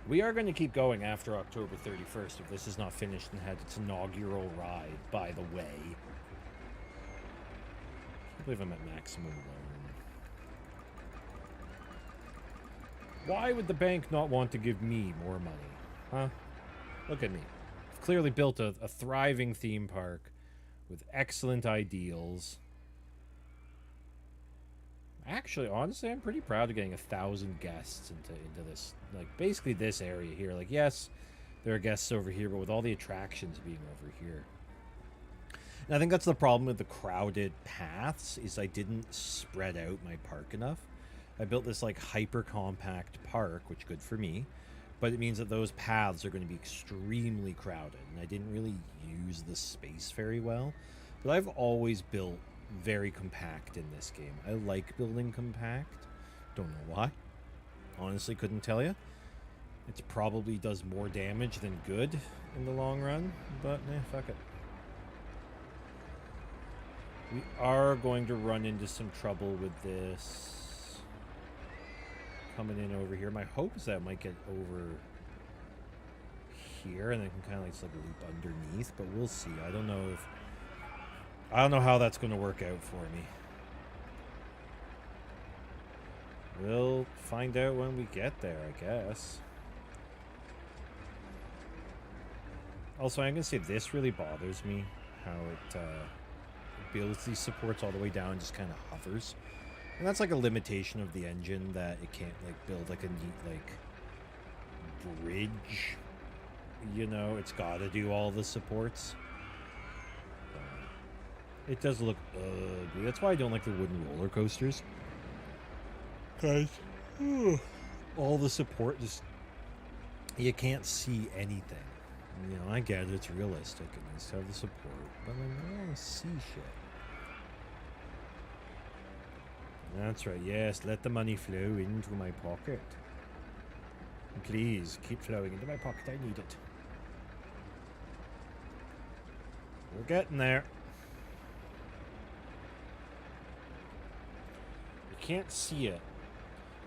We are going to keep going after October 31st if this is not finished and had its inaugural ride, by the way. I believe I'm at maximum loan. Why would the bank not want to give me more money? Huh? Look at me. I've clearly built a thriving theme park with excellent ideals. Actually, honestly, I'm pretty proud of getting 1,000 guests into this, like, basically this area here. Like, yes, there are guests over here, but with all the attractions being over here. And I think that's the problem with the crowded paths, is I didn't spread out my park enough. I built this, like, hyper-compact park, which good for me, but it means that those paths are going to be extremely crowded, and I didn't really use the space very well. But I've always built very compact in this game. I like building compact. Don't know why. Honestly, couldn't tell you. It probably does more damage than good in the long run, but fuck it. We are going to run into some trouble with this coming in over here. My hope is that it might get over here and then can kind of like loop underneath, but we'll see. I don't know how that's going to work out for me. We'll find out when we get there, I guess. Also, I'm going to say this really bothers me, how it builds these supports all the way down and just kind of hovers. And that's like a limitation of the engine, that it can't like build like a neat like bridge. You know, it's got to do all the supports. It does look ugly. That's why I don't like the wooden roller coasters. Guys, all the support just, you can't see anything. You know, I get it, it's realistic. It needs to have the support, but I don't want to see shit. That's right, yes, let the money flow into my pocket. Please, keep flowing into my pocket, I need it. We're getting there. You can't see it,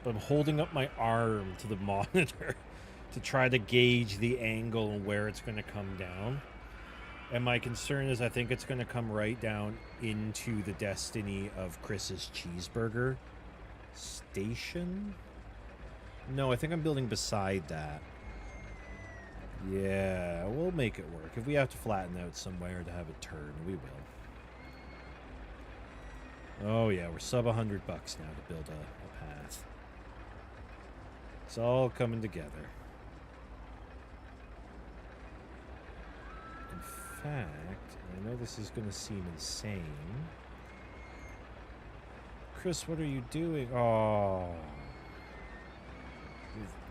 but I'm holding up my arm to the monitor to try to gauge the angle and where it's going to come down. And my concern is I think it's going to come right down into the destiny of Chris's cheeseburger station. No, I think I'm building beside that. Yeah, we'll make it work. If we have to flatten out somewhere to have it turn, we will. Oh yeah, we're sub $100 now to build a path. It's all coming together. In fact, I know this is going to seem insane. Chris, what are you doing? Oh,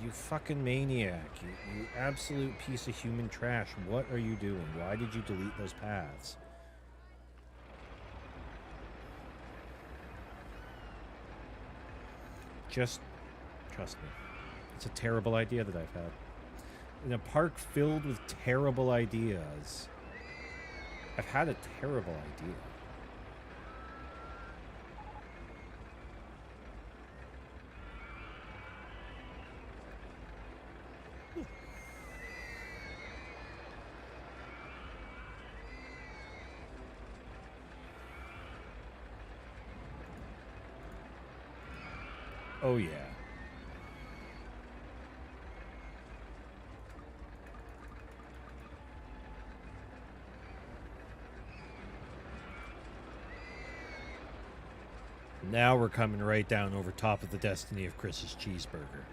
you fucking maniac. You absolute piece of human trash. What are you doing? Why did you delete those paths? Just trust me. It's a terrible idea that I've had. In a park filled with terrible ideas, I've had a terrible idea. Oh yeah. Now we're coming right down over top of the destiny of Chris's cheeseburger.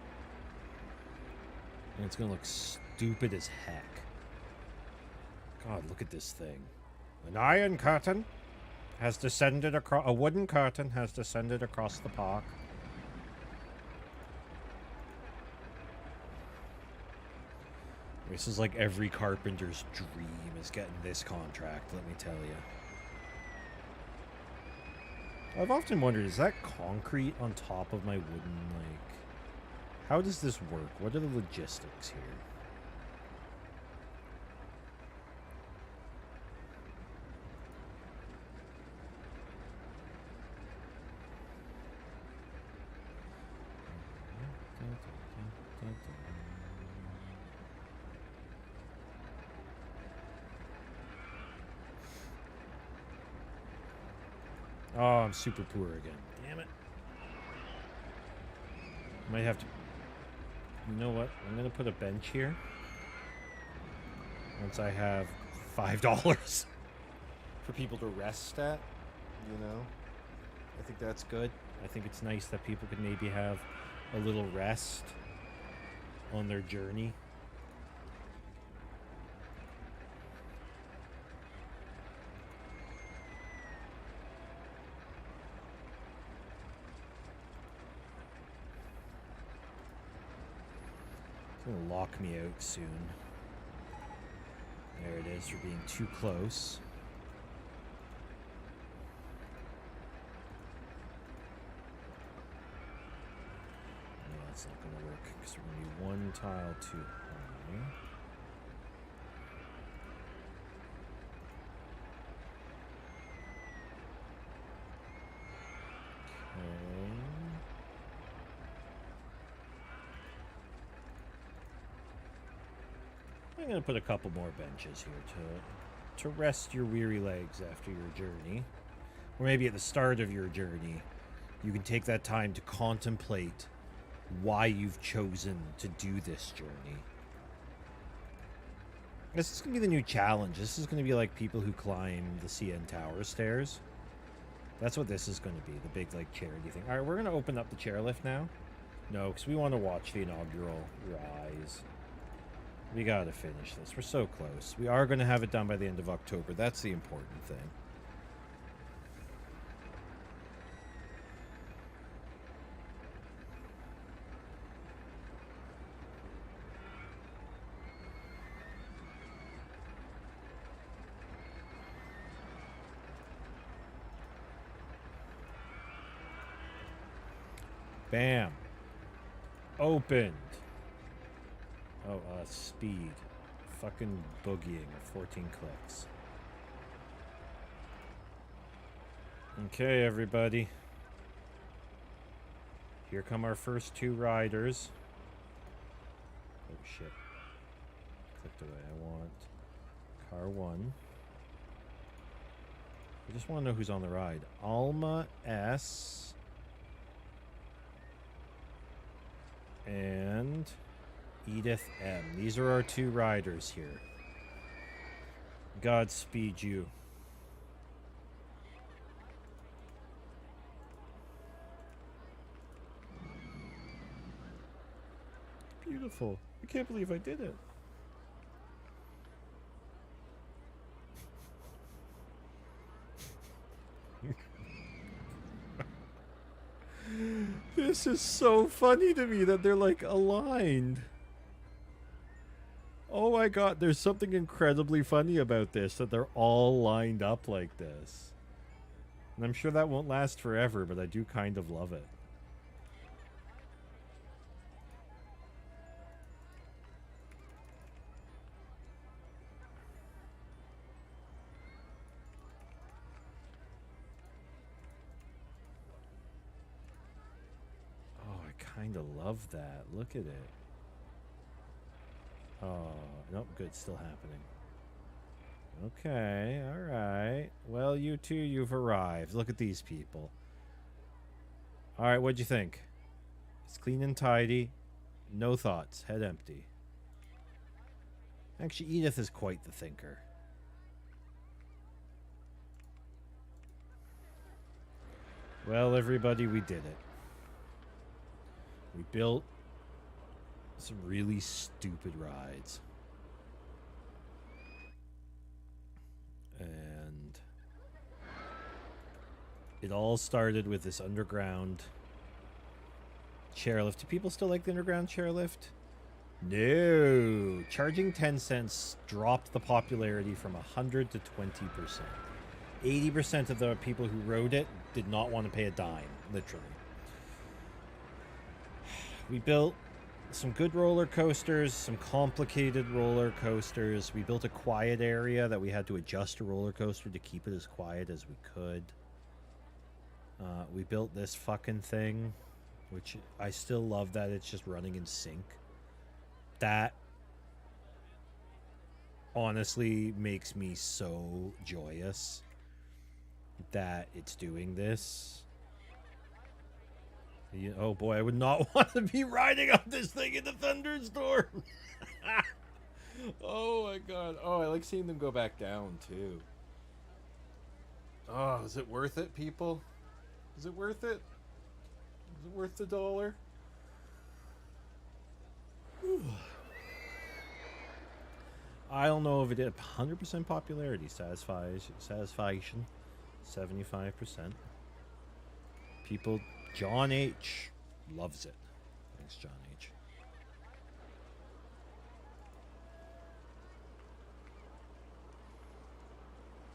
And it's going to look stupid as heck. God, look at this thing. An iron curtain has descended across... A wooden curtain has descended across the park. This is like every carpenter's dream, is getting this contract, let me tell you. I've often wondered, is that concrete on top of my wooden, like... How does this work? What are the logistics here? Oh, I'm super poor again. Damn it. Might have to... You know what? I'm going to put a bench here. Once I have $5 for people to rest at, you know? I think that's good. I think it's nice that people could maybe have a little rest on their journey. Gonna lock me out soon. There it is, for being too close. No, that's not gonna work. because we're going to be one tile too high. I'm going to put a couple more benches here to rest your weary legs after your journey. Or maybe at the start of your journey, you can take that time to contemplate why you've chosen to do this journey. This is going to be the new challenge. This is going to be like people who climb the CN Tower stairs. That's what this is going to be, the big like charity thing. All right, we're going to open up the chairlift now. No, because we want to watch the inaugural rise. We got to finish this. We're so close. We are going to have it done by the end of October. That's the important thing. Bam. Opened. Oh, speed. Fucking boogieing at 14 clicks. Okay, everybody. Here come our first two riders. Oh, shit. Clicked away. I want car 1. I just want to know who's on the ride. Alma S. And Edith M. These are our two riders here. Godspeed you. Beautiful. I can't believe I did it. This is so funny to me that they're like aligned. Oh my god, there's something incredibly funny about this, that they're all lined up like this. And I'm sure that won't last forever, but I do kind of love it. Kind of love that. Look at it. Oh, nope, good. Still happening. Okay, all right. Well, you two, you've arrived. Look at these people. All right, what'd you think? It's clean and tidy. No thoughts. Head empty. Actually, Edith is quite the thinker. Well, everybody, we did it. We built some really stupid rides. And it all started with this underground chairlift. Do people still like the underground chairlift? No. Charging 10 cents dropped the popularity from 100 to 20%. 80% of the people who rode it did not want to pay a dime, literally. We built some good roller coasters, some complicated roller coasters. We built a quiet area that we had to adjust a roller coaster to keep it as quiet as we could. We built this fucking thing, which I still love that it's just running in sync. That honestly makes me so joyous that it's doing this. Oh boy, I would not want to be riding on this thing in the thunderstorm. Oh my god. Oh, I like seeing them go back down too. Oh, is it worth it, people? Is it worth it? Is it worth the $1? I don't know if it did 100% popularity. Satisfaction 75%. People. John H. loves it. Thanks, John H.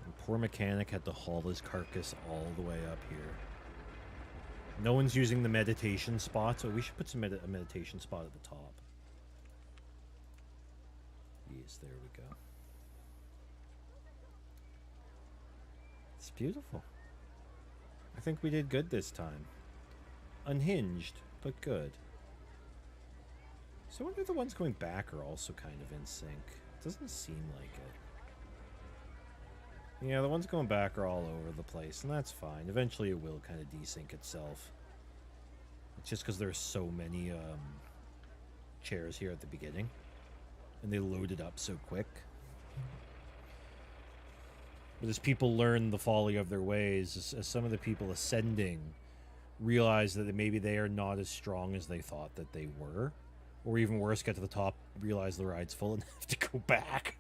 And poor mechanic had to haul his carcass all the way up here. No one's using the meditation spot, so we should put some a meditation spot at the top. Yes, there we go. It's beautiful. I think we did good this time. Unhinged, but good. So I wonder if the ones going back are also kind of in sync. It doesn't seem like it. Yeah, the ones going back are all over the place, and that's fine. Eventually it will kind of desync itself. It's just because there's so many chairs here at the beginning. And they load it up so quick. But as people learn the folly of their ways, as some of the people ascending realize that maybe they are not as strong as they thought that they were, or even worse, get to the top, realize the ride's full, and have to go back.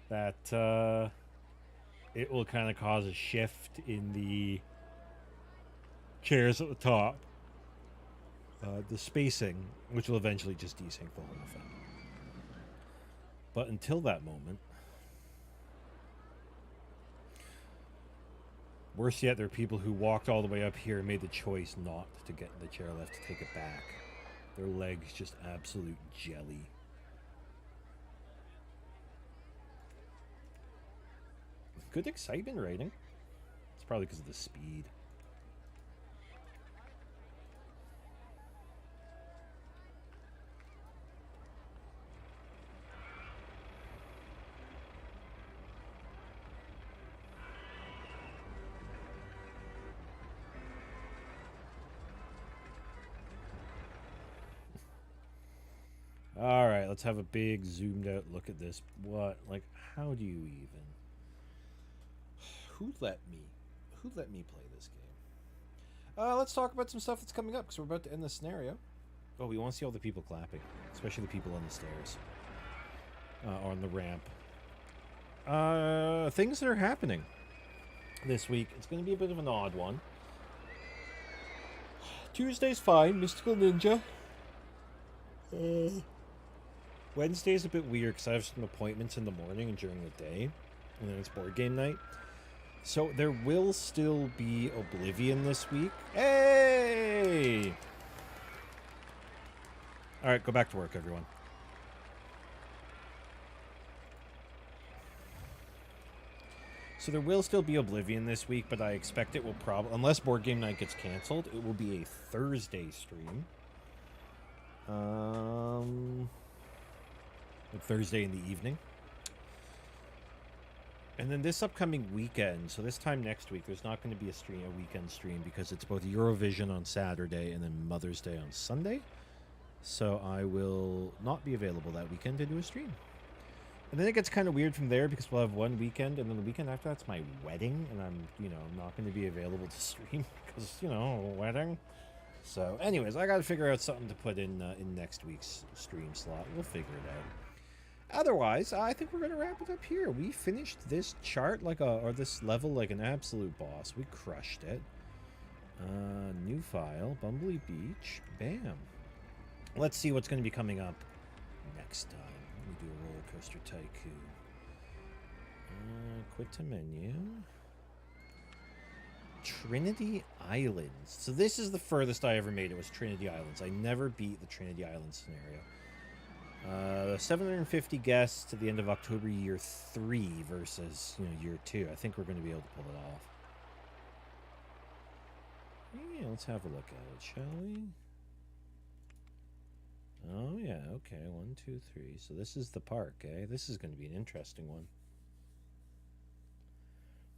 That it will kind of cause a shift in the chairs at the top. The spacing, which will eventually just desync the whole thing. But until that moment, worse yet, there are people who walked all the way up here and made the choice not to get in the chairlift to take it back. Their legs just absolute jelly. Good excitement rating. It's probably because of the speed. All right, let's have a big zoomed out look at this. What? Like, how do you even? Who let me play this game? Let's talk about some stuff that's coming up because we're about to end the scenario. Oh, we want to see all the people clapping, especially the people on the stairs, on the ramp. Things that are happening this week. It's going to be a bit of an odd one. Tuesday's fine, Mystical Ninja. Wednesday's a bit weird because I have some appointments in the morning and during the day, and then it's board game night. So there will still be Oblivion this week. Hey! Alright, go back to work, everyone. So there will still be Oblivion this week, but I expect it will probably, unless board game night gets canceled, it will be a Thursday stream. Like Thursday in the evening. And then this upcoming weekend, so this time next week, there's not going to be a weekend stream because it's both Eurovision on Saturday and then Mother's Day on Sunday. So I will not be available that weekend to do a stream. And then it gets kind of weird from there because we'll have one weekend, and then the weekend after that's my wedding, and I'm, not going to be available to stream because, wedding. So anyways, I got to figure out something to put in next week's stream slot. We'll figure it out. Otherwise, I think we're going to wrap it up here. We finished this chart or this level like an absolute boss. We crushed it. New file, Bumbly Beach, bam. Let's see what's going to be coming up next time. Let me do a Rollercoaster Tycoon. Quit to menu. Trinity Islands. So this is the furthest I ever made it was Trinity Islands. I never beat the Trinity Islands scenario. 750 guests to the end of October year 3 versus, year 2. I think we're going to be able to pull it off. Yeah, let's have a look at it, shall we? Oh, yeah, okay. 1, 2, 3. So this is the park, eh? This is going to be an interesting one.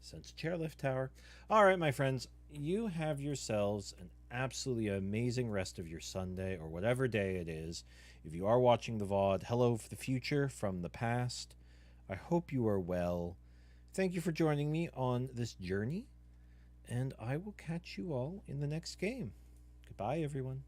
Sense Chairlift Tower. All right, my friends, you have yourselves an absolutely amazing rest of your Sunday or whatever day it is. If you are watching the VOD, hello for the future from the past. I hope you are well. Thank you for joining me on this journey, and I will catch you all in the next game. Goodbye, everyone.